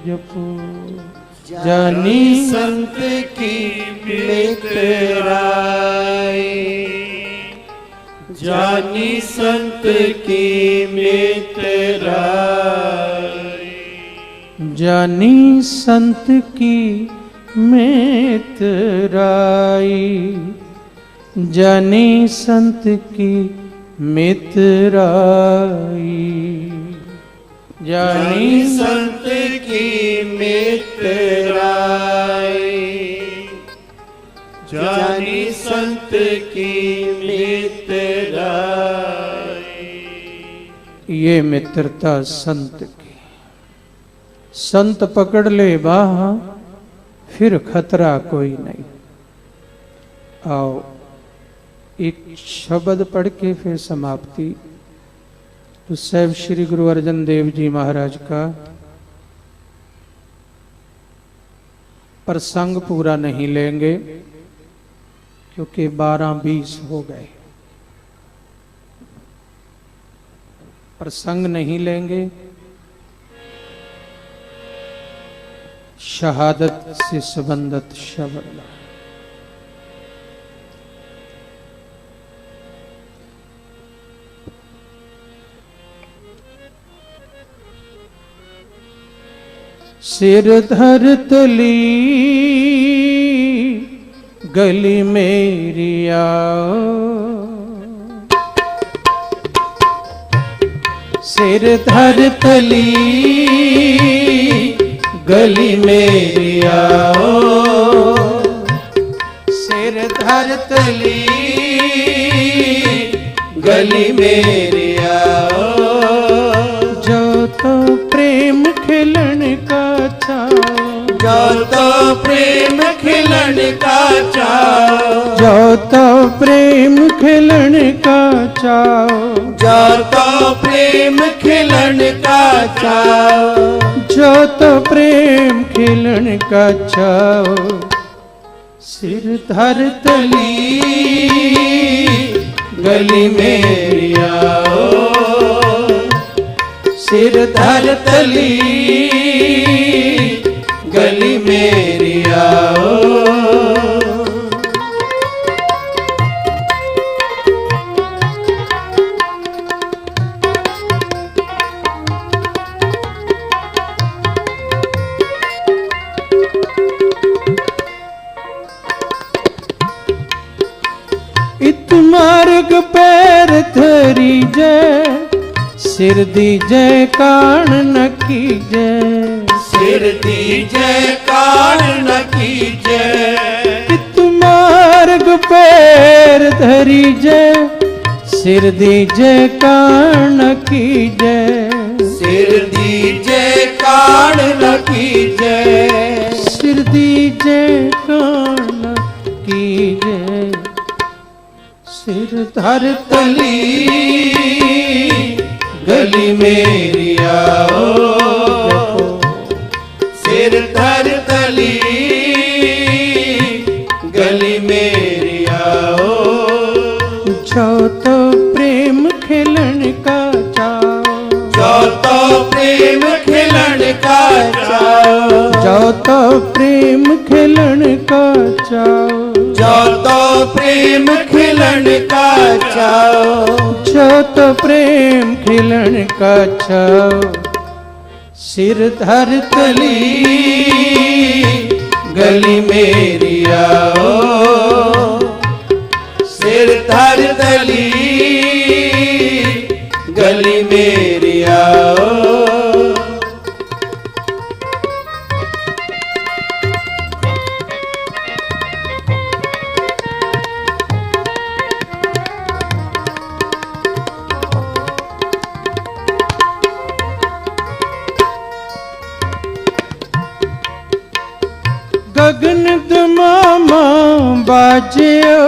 जपो जानी संत की मितराई, जानी संत की मितराई, जानी संत की मितराई, जानी संत की मितराई, जानी संत की मितराई, जानी संत की मितराई। ये मित्रता संत की, संत पकड़ ले बाह फिर खतरा कोई नहीं। आओ एक शब्द पढ़ के फिर समाप्ति। तो सैव श्री गुरु अर्जन देव जी महाराज का प्रसंग पूरा नहीं लेंगे क्योंकि 12:20 हो गए। प्रसंग नहीं लेंगे, शहादत से संबंधित शब्द। सिर धर तली गली मेरी आओ, सिर धर तली गली मेरी आओ, सिर धर तली गली मेरी आओ। जो तो प्रेम खिलन का चाओ, जो तो प्रेम खिलन का चाओ, जो तो प्रेम खिलन का चाओ, जो तो प्रेम खिलन का चाओ, जो तो प्रेम खिलन का चाओ। सिर धर तली गली मेरी आओ, सिर धर तली गली मेरी आओ। इत मार्ग पैर धरी जय, सिर दीजे कान न कीजे, सिर दीजे कान न कीजे। इत मार्ग पैर धरी जय, सिर दीजे कान न कीजे, सिर दीजे कान न कीजे, सिर दीजे कान न कीजे। सिर धर तली गली मेरी आओ, सिर धर तली गली मेरी आओ। जो तो प्रेम खिलन का चाओ, जो तो प्रेम खिलन का चाओ, जो तो प्रेम खिलन का चाओ, जो तो प्रेम खिलन का चाओ, जो तो प्रेम खिलन का चाओ। सिर धर तली गली मेरी आओ, सिर धर तली गली मेरी आओ। गगन दमामा बाजियो,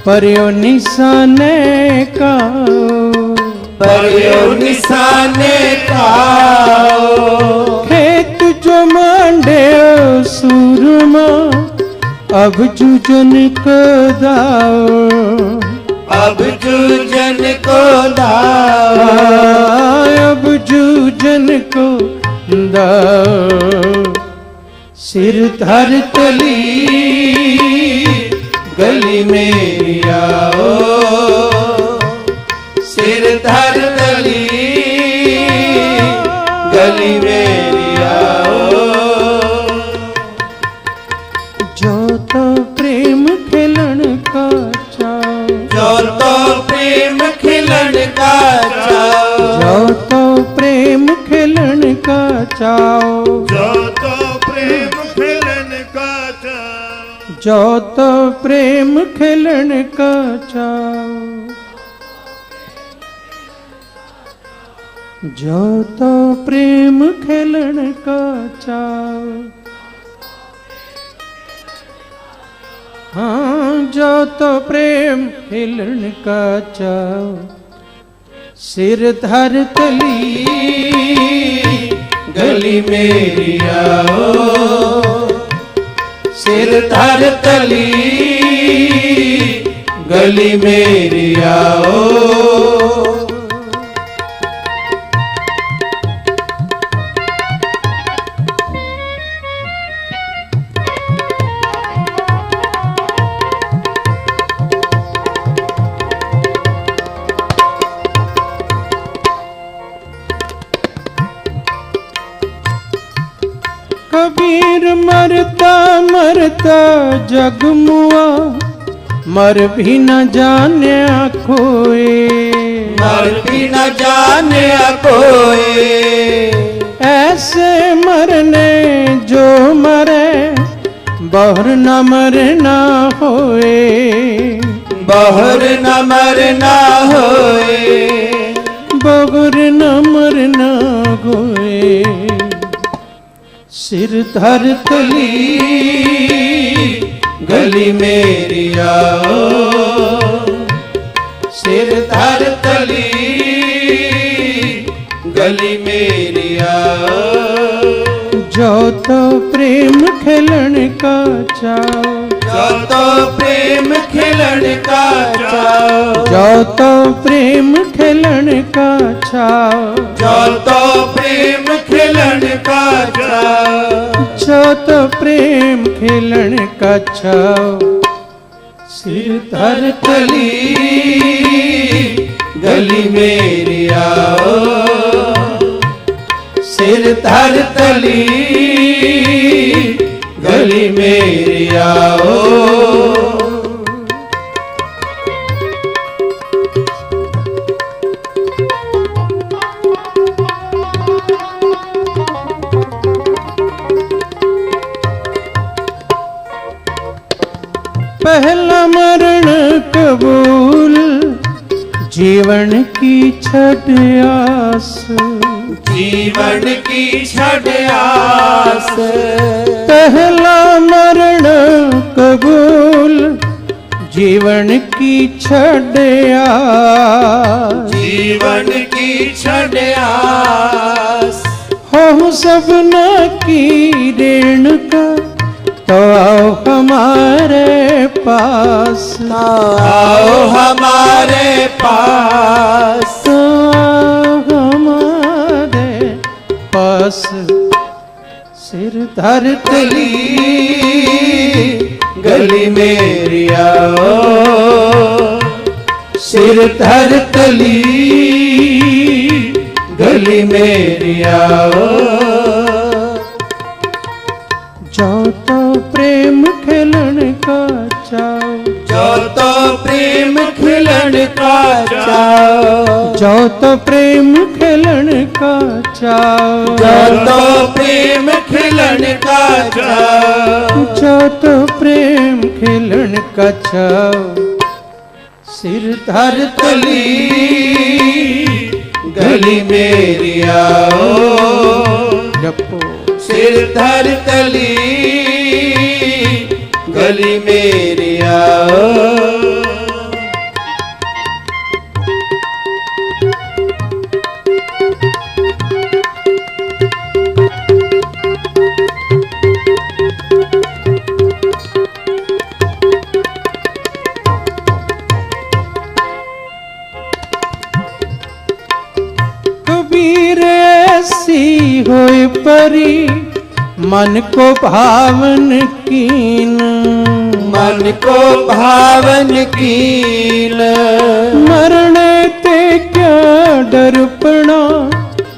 परियो निशाने का, परियो निशाने का। खेत जो मांडे सूरमा, अब जुजन को दाओ, अब जूझन को दाओ, अब जुजन को दाओ। सिर धर तली गली मेरी आओ, सिर धर तली गली मेरी आओ। जो तो प्रेम खिलन का चाओ, जो तो प्रेम खिलन का चाओ, जो तो प्रेम खिलन का चाओ, जो तो प्रेम खिलन का चाओ, जो तो प्रेम खिलन का चाओ, जो तो प्रेम खिलन का चाओ। हाँ, जो तो प्रेम खिलन का चाओ। सिर धर तली गली मेरी आओ, सिर धर तली गली मेरी आओ। कबीर मरता मरता जग मुआ, मर भी न जाने कोई, मर भी न जाने कोई। ऐसे मरने जो मरे, बहुर न मरना होए, बहुर न मरना होए, बहुर न मरना होए। सिर धर तली गली मेरी आओ, सिर धर तली गली मेरी आओ। जो तो प्रेम खिलन का चाओ, जो तो प्रेम खिलन का चाओ, जो तो प्रेम खिलन का चाओ, जो तो प्रेम खिलन का चाओ, जो तो प्रेम खिलन का चाओ। सिर धर तली गली मेरी आओ, सिर धर तली गली मेरी आओ। पहला मरण कबूल, जीवन की छठ आस, जीवन की छठ आस। पहला मरण कबूल, जीवन की छठ आस, जीवन की छठ आस। हो सपना की रेणुका, तो आओ हमारे पास, आओ हमारे पास, तो आओ हमारे पास। सिर धर तली गली मेरी आओ, सिर धर तली गली मेरी आओ। जो तो प्रेम खिलन का चाओ, जो तो प्रेम खिलन का चाओ, जो तो प्रेम खिलन का चाओ, जो तो प्रेम खिलन का चाओ, जो तो प्रेम खिलन का चाओ। सिर धर तली गली मेरी आओ, जपो सिर धर तली गली मेरी आओ। कबीर ऐसी होए परी, मन को भावन कीन, मन को भावन कीन। मरण ते क्या डरपना,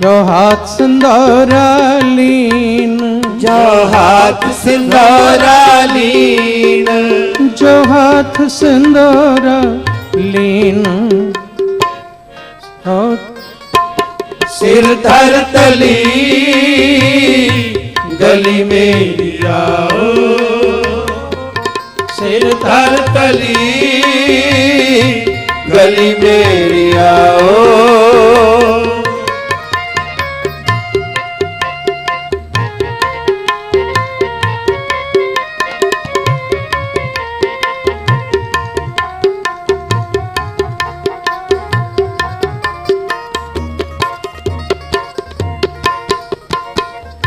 जो हाथ संदौरा लीन, जो हाथ सिंदूरा लीन, जो हाथ संदौरा लीन। सिर धर तली गली मेरी आओ, सिर धर तली गली मेरी आओ।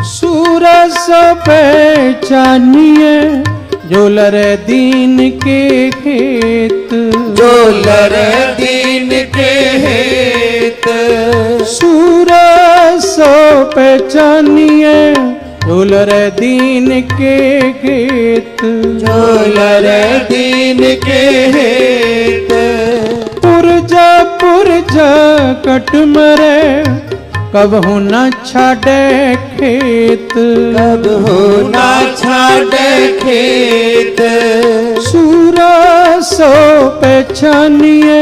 सूरस पहचानिए, झोलर दीन के खेत, झोलर दीन के हेत। सूरस पहचानिए, झोलर दीन के खेत, झोलर दीन के हेत। पुरजा पुरजा कट मरे, कब हो न छाड़े खेत, कब हो ना छाड़े खेत। सूरा सो पहचानिए,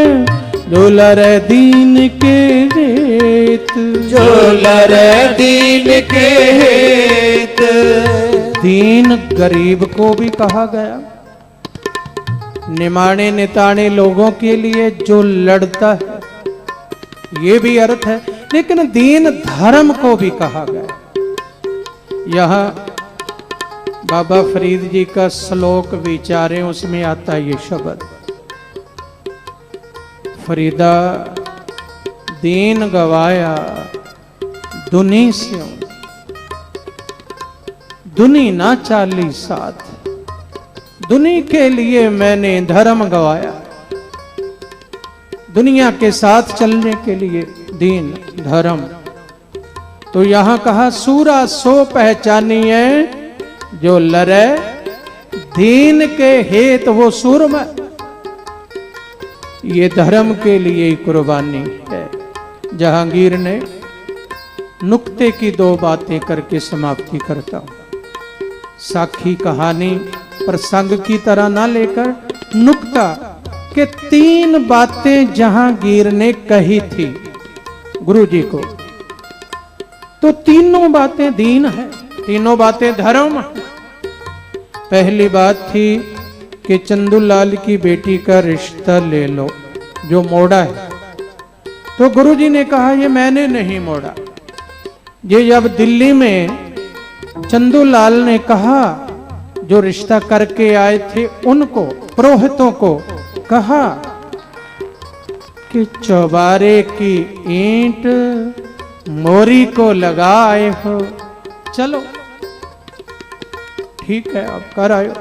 झोलर दीन के हेत, झोलर दीन के हेत। दीन गरीब को भी कहा गया, निमाणे निताणे लोगों के लिए जो लड़ता है, ये भी अर्थ है। लेकिन दीन धर्म को भी कहा गया। यह बाबा फरीद जी का श्लोक विचारें, उसमें आता ये शब्द, फरीदा दीन गवाया दुनी से, दुनी ना चाली साथ, दुनी के लिए मैंने धर्म गवाया। दुनिया के साथ चलने के लिए दीन धर्म। तो यहां कहा सूरा सो पहचानिए जो लरे दीन के हेत वो सूर में। ये धर्म के लिए कुर्बानी है। जहांगीर ने नुक्ते की दो बातें करके समाप्ति करता हूं। साखी कहानी प्रसंग की तरह ना लेकर नुक्ता के तीन बातें जहांगीर ने कही थी गुरु जी को, तो तीनों बातें दीन है, तीनों बातें धर्म है। पहली बात थी कि चंदूलाल की बेटी का रिश्ता ले लो जो मोड़ा है। तो गुरुजी ने कहा ये मैंने नहीं मोड़ा। ये जब दिल्ली में चंदूलाल ने कहा, जो रिश्ता करके आए थे उनको, पुरोहितों को कहा कि चौबारे की ईंट मोरी को लगा आए हो, चलो ठीक है अब कर आयो।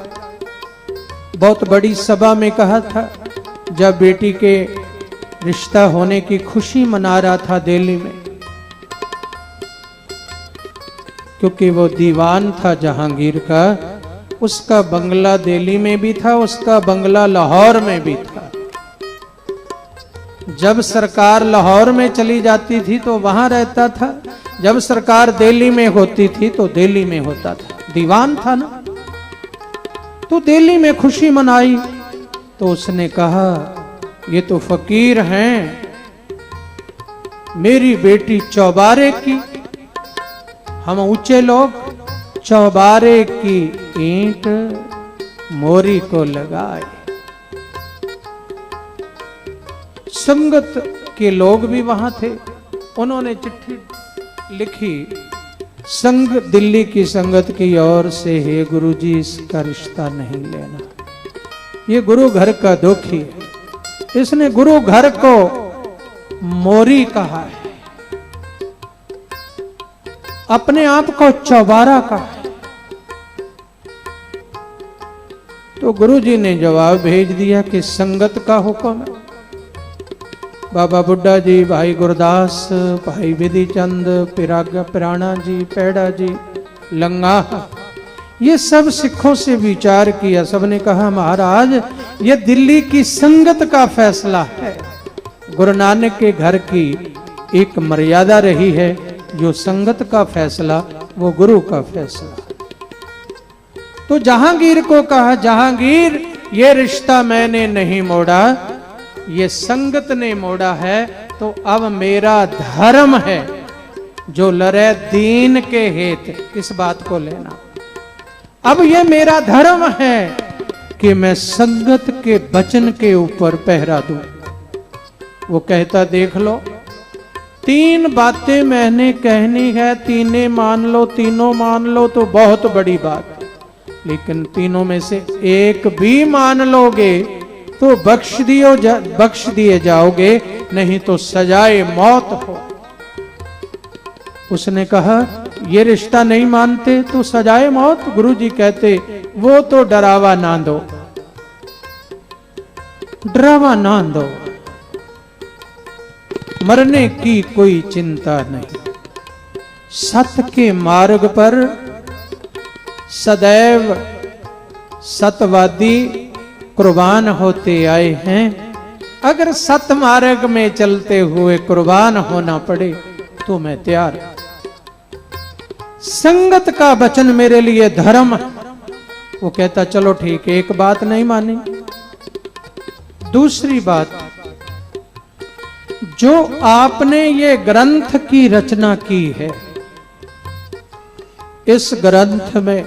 बहुत बड़ी सभा में कहा था जब बेटी के रिश्ता होने की खुशी मना रहा था दिल्ली में, क्योंकि वो दीवान था जहांगीर का। उसका बंगला दिल्ली में भी था, उसका बंगला लाहौर में भी था। जब सरकार लाहौर में चली जाती थी तो वहां रहता था, जब सरकार दिल्ली में होती थी तो दिल्ली में होता था। दीवान था ना, तो दिल्ली में खुशी मनाई। तो उसने कहा ये तो फकीर हैं, मेरी बेटी चौबारे की, हम ऊंचे लोग चौबारे की ईंट मोरी को लगाए। संगत के लोग भी वहां थे, उन्होंने चिट्ठी लिखी संग दिल्ली की संगत की ओर से, हे गुरुजी इसका रिश्ता नहीं लेना, ये गुरु घर का दुखी है। इसने गुरु घर को मोरी कहा है, अपने आप को चौबारा कहा है। तो गुरुजी ने जवाब भेज दिया कि संगत का हुक्म है। बाबा बुड्ढा जी, भाई गुरदास, भाई विधि चंद, पिराणा जी, पैड़ा जी, लंगा, ये सब सिखों से विचार किया। सबने कहा महाराज ये दिल्ली की संगत का फैसला है। गुरु नानक के घर की एक मर्यादा रही है, जो संगत का फैसला वो गुरु का फैसला। तो जहांगीर को कहा जहांगीर ये रिश्ता मैंने नहीं मोड़ा, ये संगत ने मोड़ा है। तो अब मेरा धर्म है जो लड़े दीन के हेत, इस बात को लेना। अब ये मेरा धर्म है कि मैं संगत के वचन के ऊपर पहरा दूं। वो कहता देख लो, तीन बातें मैंने कहनी है, तीनों मान लो तो बहुत बड़ी बात, लेकिन तीनों में से एक भी मान लोगे तो बख्श दिए जाओगे, नहीं तो सजाए मौत हो। उसने कहा ये रिश्ता नहीं मानते तो सजाए मौत। गुरुजी कहते वो तो डरावा ना दो, डरावा ना दो, मरने की कोई चिंता नहीं। सत्य के मार्ग पर सदैव सत्यवादी कुर्बान होते आए हैं। अगर सत्य मार्ग में चलते हुए कुर्बान होना पड़े तो मैं तैयार। संगत का वचन मेरे लिए धर्म है। वो कहता चलो ठीक है, एक बात नहीं मानी। दूसरी बात, जो आपने ये ग्रंथ की रचना की है, इस ग्रंथ में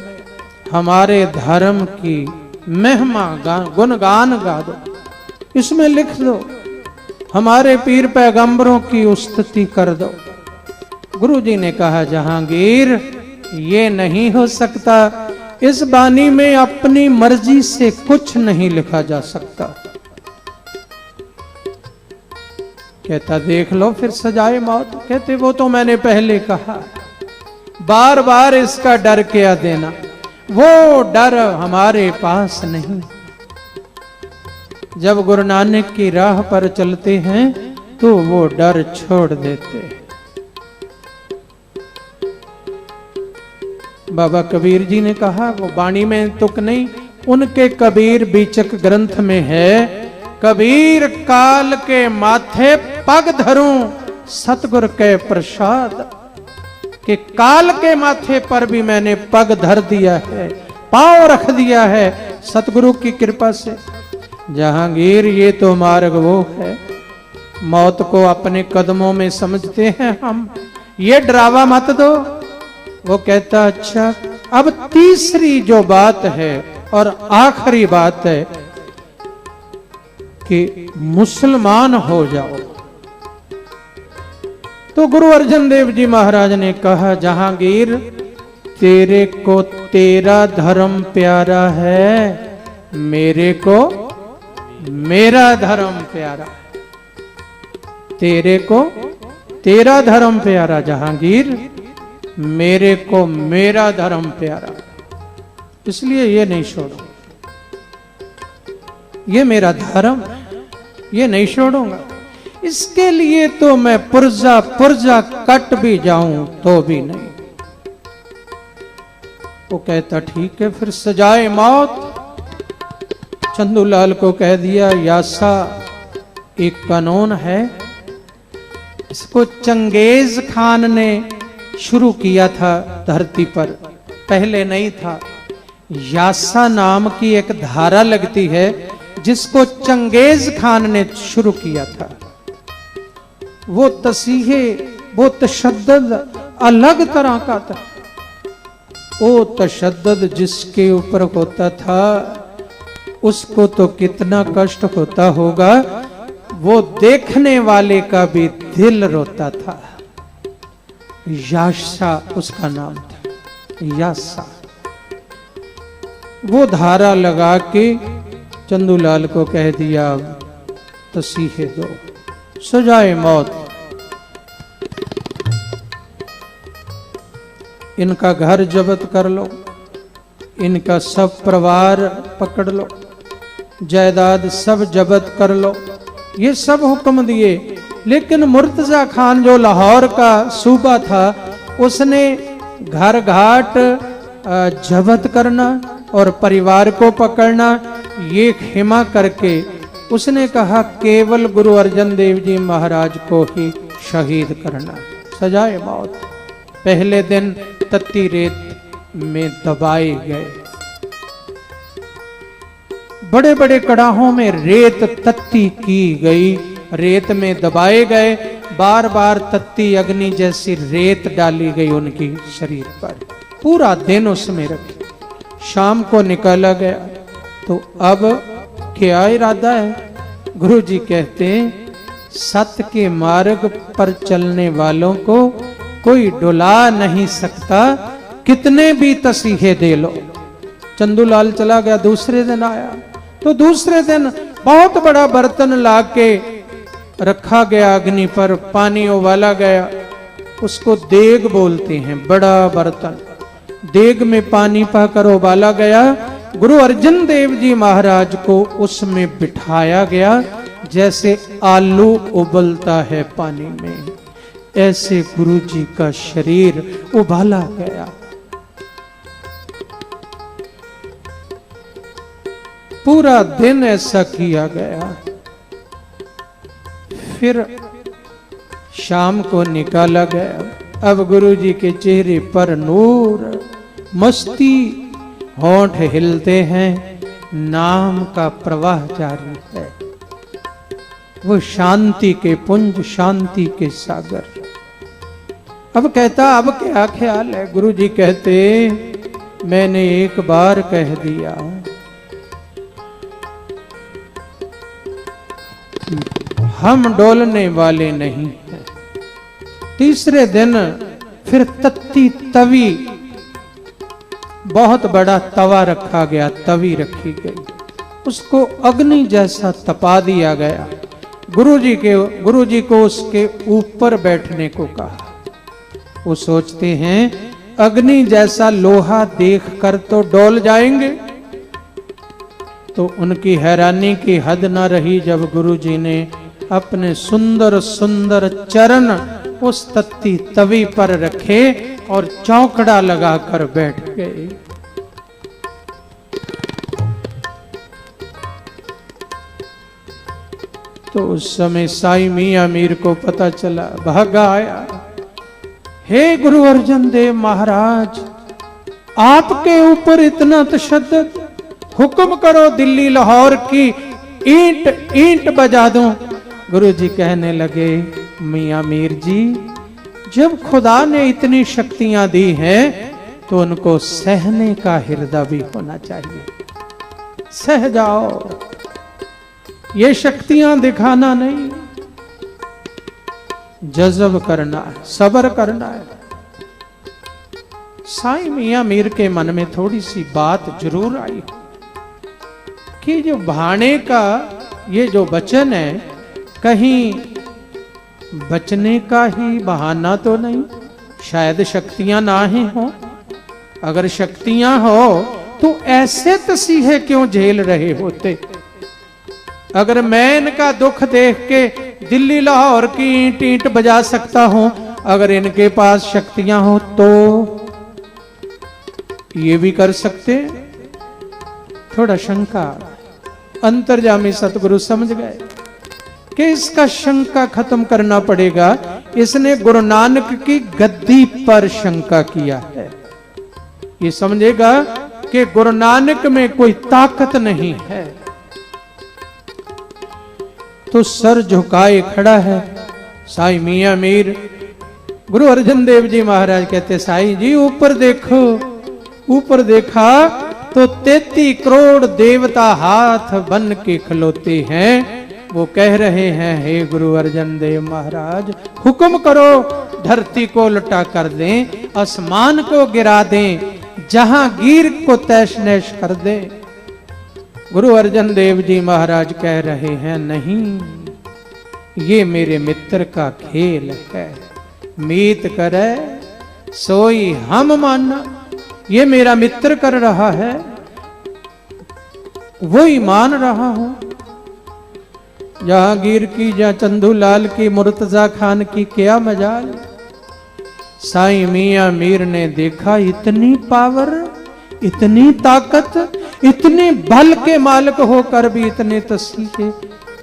हमारे धर्म की महिमा गुणगान गा दो, इसमें लिख दो, हमारे पीर पैगंबरों की स्तुति कर दो। गुरुजी ने कहा जहांगीर ये नहीं हो सकता, इस वाणी में अपनी मर्जी से कुछ नहीं लिखा जा सकता। कहता देख लो फिर सजाए मौत। कहते वो तो मैंने पहले कहा, बार बार इसका डर क्या देना, वो डर हमारे पास नहीं। जब गुरु नानक की राह पर चलते हैं तो वो डर छोड़ देते हैं। बाबा कबीर जी ने कहा, वो वाणी में तुक नहीं, उनके कबीर बीचक ग्रंथ में है, कबीर काल के माथे पग धरूं सतगुर के प्रसाद। कि काल के माथे पर भी मैंने पग धर दिया है, पांव रख दिया है सतगुरु की कृपा से। जहांगीर ये तो मार्ग वो है, मौत को अपने कदमों में समझते हैं हम, ये डरावा मत दो। वो कहता अच्छा अब तीसरी जो बात है और आखिरी बात है कि मुसलमान हो जाओ। तो गुरु अर्जन देव जी महाराज ने कहा, जहांगीर तेरे को तेरा धर्म प्यारा है, मेरे को मेरा धर्म प्यारा। तेरे को तेरा धर्म प्यारा जहांगीर, मेरे को मेरा धर्म प्यारा, इसलिए ये नहीं छोड़ो। ये मेरा धर्म, ये नहीं छोड़ूंगा। इसके लिए तो मैं पुर्जा पुर्जा कट भी जाऊं तो भी नहीं। वो कहता ठीक है फिर सजाए मौत। चंदूलाल को कह दिया, यासा एक कानून है, इसको चंगेज खान ने शुरू किया था धरती पर, पहले नहीं था। यासा नाम की एक धारा लगती है जिसको चंगेज खान ने शुरू किया था। वो तसीहे, वो तशद्दद अलग तरह का था। वो तशद्दद जिसके ऊपर होता था उसको तो कितना कष्ट होता होगा, वो देखने वाले का भी दिल रोता था। यासा उसका नाम था, यासा। वो धारा लगा के चंदूलाल को कह दिया, तसीहे दो, सजाए मौत। इनका घर जब्त कर लो, इनका सब परिवार पकड़ लो, जायदाद सब जब्त कर लो, ये सब हुक्म दिए। लेकिन मुर्तजा खान जो लाहौर का सूबा था, उसने घर घाट जब्त करना और परिवार को पकड़ना, ये खेमा करके उसने कहा केवल गुरु अर्जन देव जी महाराज को ही शहीद करना, सजाए मौत। पहले दिन तत्ती रेत में दबाए गए, बड़े बड़े कड़ाहों में रेत तत्ती की गई, रेत में दबाए गए, बार बार तत्ती अग्नि जैसी रेत डाली गई उनकी शरीर पर, पूरा दिन उसमें रखे। शाम को निकाला गया तो अब क्या इरादा है? गुरु जी कहते हैं सत्य के मार्ग पर चलने वालों को कोई डुला नहीं सकता, कितने भी तसीहे दे लो। चंदूलाल चला गया, दूसरे दिन आया तो दूसरे दिन बहुत बड़ा बर्तन ला के रखा गया अग्नि पर, पानी उबाला गया, उसको देग बोलते हैं, बड़ा बर्तन। देग में पानी पाकर उबाला गया, गुरु अर्जन देव जी महाराज को उसमें बिठाया गया, जैसे आलू उबलता है पानी में, ऐसे गुरु जी का शरीर उबाला गया। पूरा दिन ऐसा किया गया। फिर शाम को निकाला गया। अब गुरु जी के चेहरे पर नूर, मस्ती, होंठ हिलते हैं, नाम का प्रवाह जारी है। वो शांति के पुंज, शांति के सागर। अब कहता अब क्या ख्याल है? गुरु जी कहते मैंने एक बार कह दिया, हम डोलने वाले नहीं हैं। तीसरे दिन फिर तत्ती तवी बहुत बड़ा तवा रखा गया, तवी रखी गई, उसको अग्नि जैसा तपा दिया गया। गुरुजी को उसके ऊपर बैठने को कहा। वो सोचते हैं अग्नि जैसा लोहा देखकर तो डोल जाएंगे। तो उनकी हैरानी की हद न रही जब गुरुजी ने अपने सुंदर सुंदर चरण उस तत्ती तवी पर रखे और चौकड़ा लगाकर बैठ गए। तो उस समय साईं मियां मीर को पता चला, भागा आया, हे गुरु अर्जन देव महाराज, आपके ऊपर इतना तशद्दुद, हुक्म करो दिल्ली लाहौर की ईंट ईंट बजा दूं। गुरु जी कहने लगे, मियां मीर जी, जब खुदा ने इतनी शक्तियां दी हैं तो उनको सहने का हृदय भी होना चाहिए। सह जाओ, ये शक्तियां दिखाना नहीं, जज़ब करना है, सब्र करना है। साईं मियां मीर के मन में थोड़ी सी बात जरूर आई कि जो भाणे का ये जो वचन है, कहीं बचने का ही बहाना तो नहीं, शायद शक्तियां ना ही हो। अगर शक्तियां हो तो ऐसे तसीहे क्यों झेल रहे होते। अगर मैं इनका दुख देख के दिल्ली लाहौर की ईंट ईंट बजा सकता हूं, अगर इनके पास शक्तियां हो तो ये भी कर सकते। थोड़ा शंका, अंतर्यामी सतगुरु समझ गए कि इसका शंका खत्म करना पड़ेगा। इसने गुरु नानक की गद्दी पर शंका किया है। ये समझेगा कि गुरु नानक में कोई ताकत नहीं है, तो सर झुकाए खड़ा है। साईं मियां मीर गुरु अर्जन देव जी महाराज कहते, साईं जी ऊपर देखो। ऊपर देखा तो 33 करोड़ देवता हाथ बन के खलोते हैं। वो कह रहे हैं, हे गुरु अर्जन देव महाराज, हुक्म करो धरती को उल्टा कर दें, आसमान को गिरा दें, जहांगीर को तैश नैश कर दें। गुरु अर्जन देव जी महाराज कह रहे हैं, नहीं, ये मेरे मित्र का खेल है। मीत करे सोई हम माना, ये मेरा मित्र कर रहा है, वही मान रहा हूं। जहांगीर की या चंदूलाल की, मुर्तजा खान की क्या मजाल। साईं मियां मीर ने देखा इतनी पावर, इतनी ताकत, इतने बल के मालिक होकर भी इतने तस्लीके,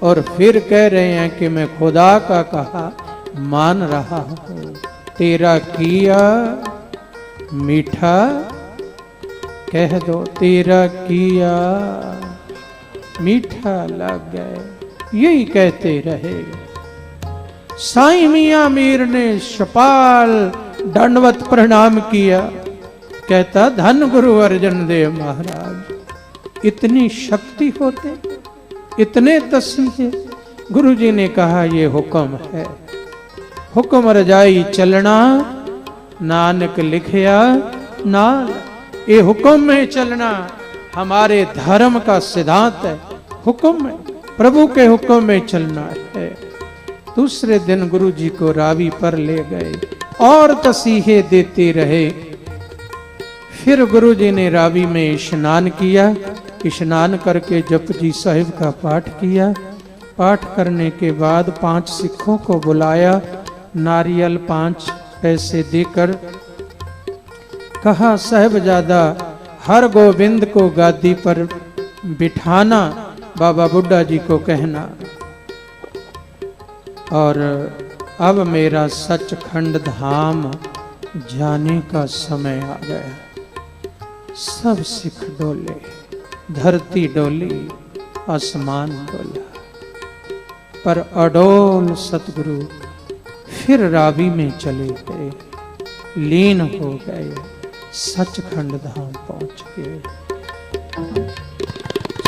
और फिर कह रहे हैं कि मैं खुदा का कहा मान रहा हूं। तेरा किया मीठा कह दो, तेरा किया मीठा लग गए, यही कहते रहे। साईं मियां मीर ने शपाल दंडवत प्रणाम किया, कहता, धन गुरु अर्जन देव महाराज, इतनी शक्ति होते, इतने तस्वीर। गुरु जी ने कहा, ये हुक्म है, हुक्म रजाई चलना, नानक लिखया नाल। ये हुक्म में चलना हमारे धर्म का सिद्धांत है। हुक्म में, प्रभु के हुक्म में चलना है। दूसरे दिन गुरु जी को रावी पर ले गए और तसीहे देते रहे। फिर गुरु जी ने रावी में स्नान किया। स्नान करके जपजी साहिब का पाठ किया। पाठ करने के बाद 5 सिखों को बुलाया, नारियल 5 पैसे देकर कहा, साहिबजादा हर गोविंद को गादी पर बिठाना, बाबा बुड्ढा जी को कहना, और अब मेरा सचखंड धाम जाने का समय आ गया। सब सिख डोले, धरती डोली, आसमान डोला, पर अडोल सतगुरु फिर रावी में चले गए, लीन हो गए, सचखंड धाम पहुंच गए।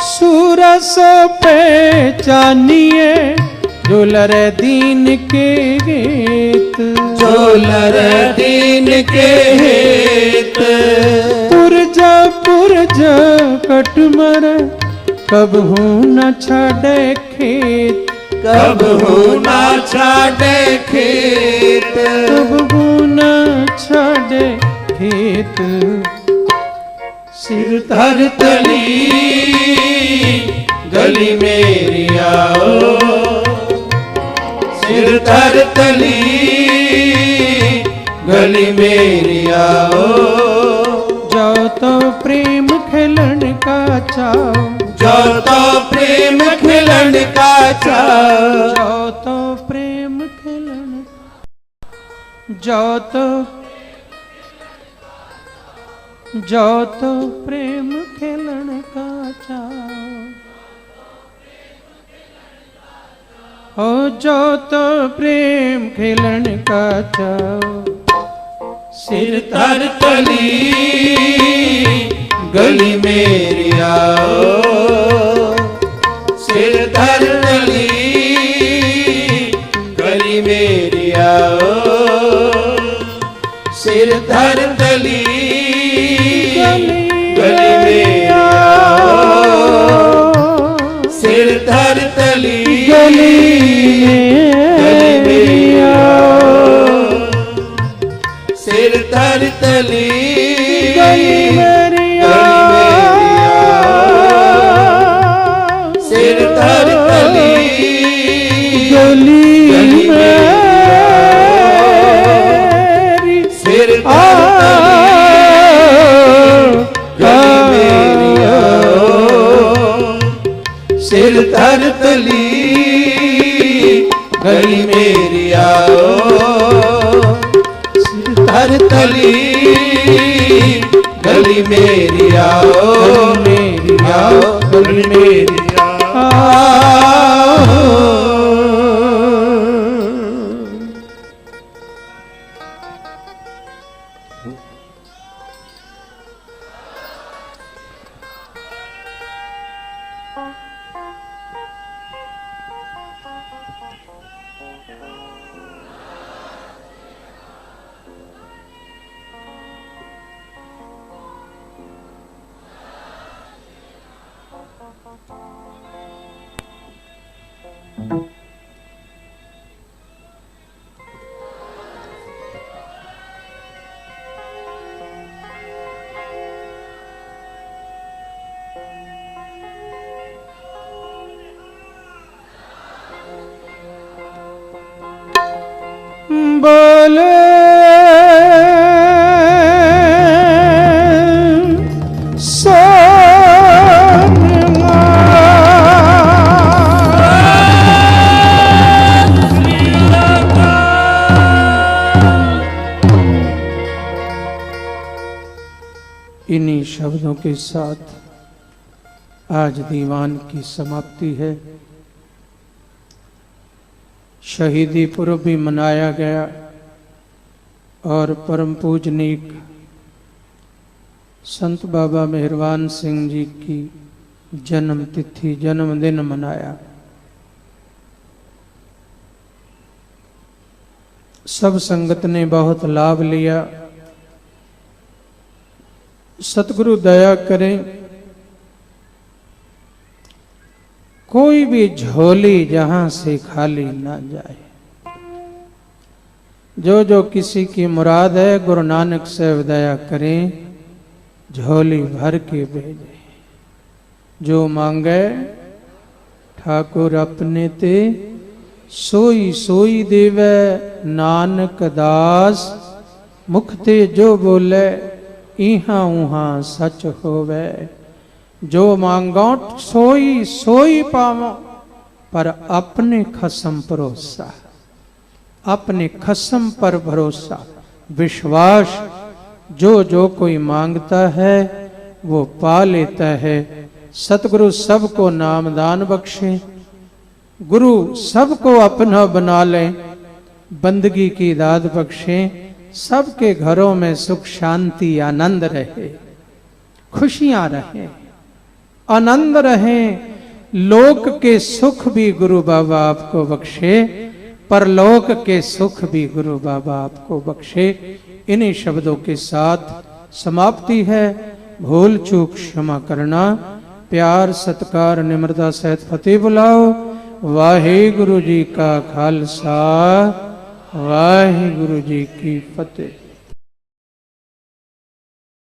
सूरस पहचानिए झूलर दीन के गीत, झूलर दीन के हित, पुरजा कट मरे कबहू न छाड़े खेत, कबहू ना छाड़े खेत, कबहू न छाड़े खेत। सिर धर तली गली मेरी आओ, सिर धर तली गली मेरी आओ। जाओ तो प्रेम खेलन का चाओ, जाओ तो प्रेम खिलन का चाओ, जाओ तो प्रेम खेलन, जाओ तो, जाओ तो प्रेम खेलन का चाओ, हो जाओ तो प्रेम खेलन का चाओ। सिर धर तली गली मेरी आओ, सिर धर तली गली मेरी आओ, सिर धर तली गली मेरी आओ, सिर धर तली गली मेरी आओ, सिर धर तली गली मेरी सिर धर तली गली मेरी, सिर धर तली गली मेरी आओ, सिर धर तली गली मेरी आओ, मेरी आओ गली मेरी आओ। बोले इन्हीं शब्दों के साथ आज दीवान की समाप्ति है। शहीदी पर्व भी मनाया गया और परम पूजनीक संत बाबा मेहरबान सिंह जी की जन्म तिथि जन्मदिन मनाया। सब संगत ने बहुत लाभ लिया। सतगुरु दया करें, कोई भी झोली जहां से खाली ना जाए। जो जो किसी की मुराद है गुरु नानक साहब दया करें, झोली भर के भेजे। जो मांगे ठाकुर अपने ते, सोई सोई देवे नानक दास। मुख ते जो बोले इहां उहां सच होवे। जो मांगो सोई सोई पावो, पर अपने खसम भरोसा। अपने खसम पर भरोसा विश्वास। जो जो कोई मांगता है वो पा लेता है। सतगुरु सबको नामदान बख्शे। गुरु सबको अपना बना ले। बंदगी की दाद बख्शे। सबके घरों में सुख शांति आनंद रहे, खुशियां रहे, आनंद रहे। लोक के सुख भी गुरु बाबा आपको बख्शे, परलोक के सुख भी गुरु बाबा आपको बख्शे। इन्हीं शब्दों के साथ समाप्ति है। भूल चूक क्षमा करना। प्यार सत्कार निम्रता सहित फतेह बुलाओ। वाहिगुरु जी का खालसा वाहिगुरु जी की फतेह।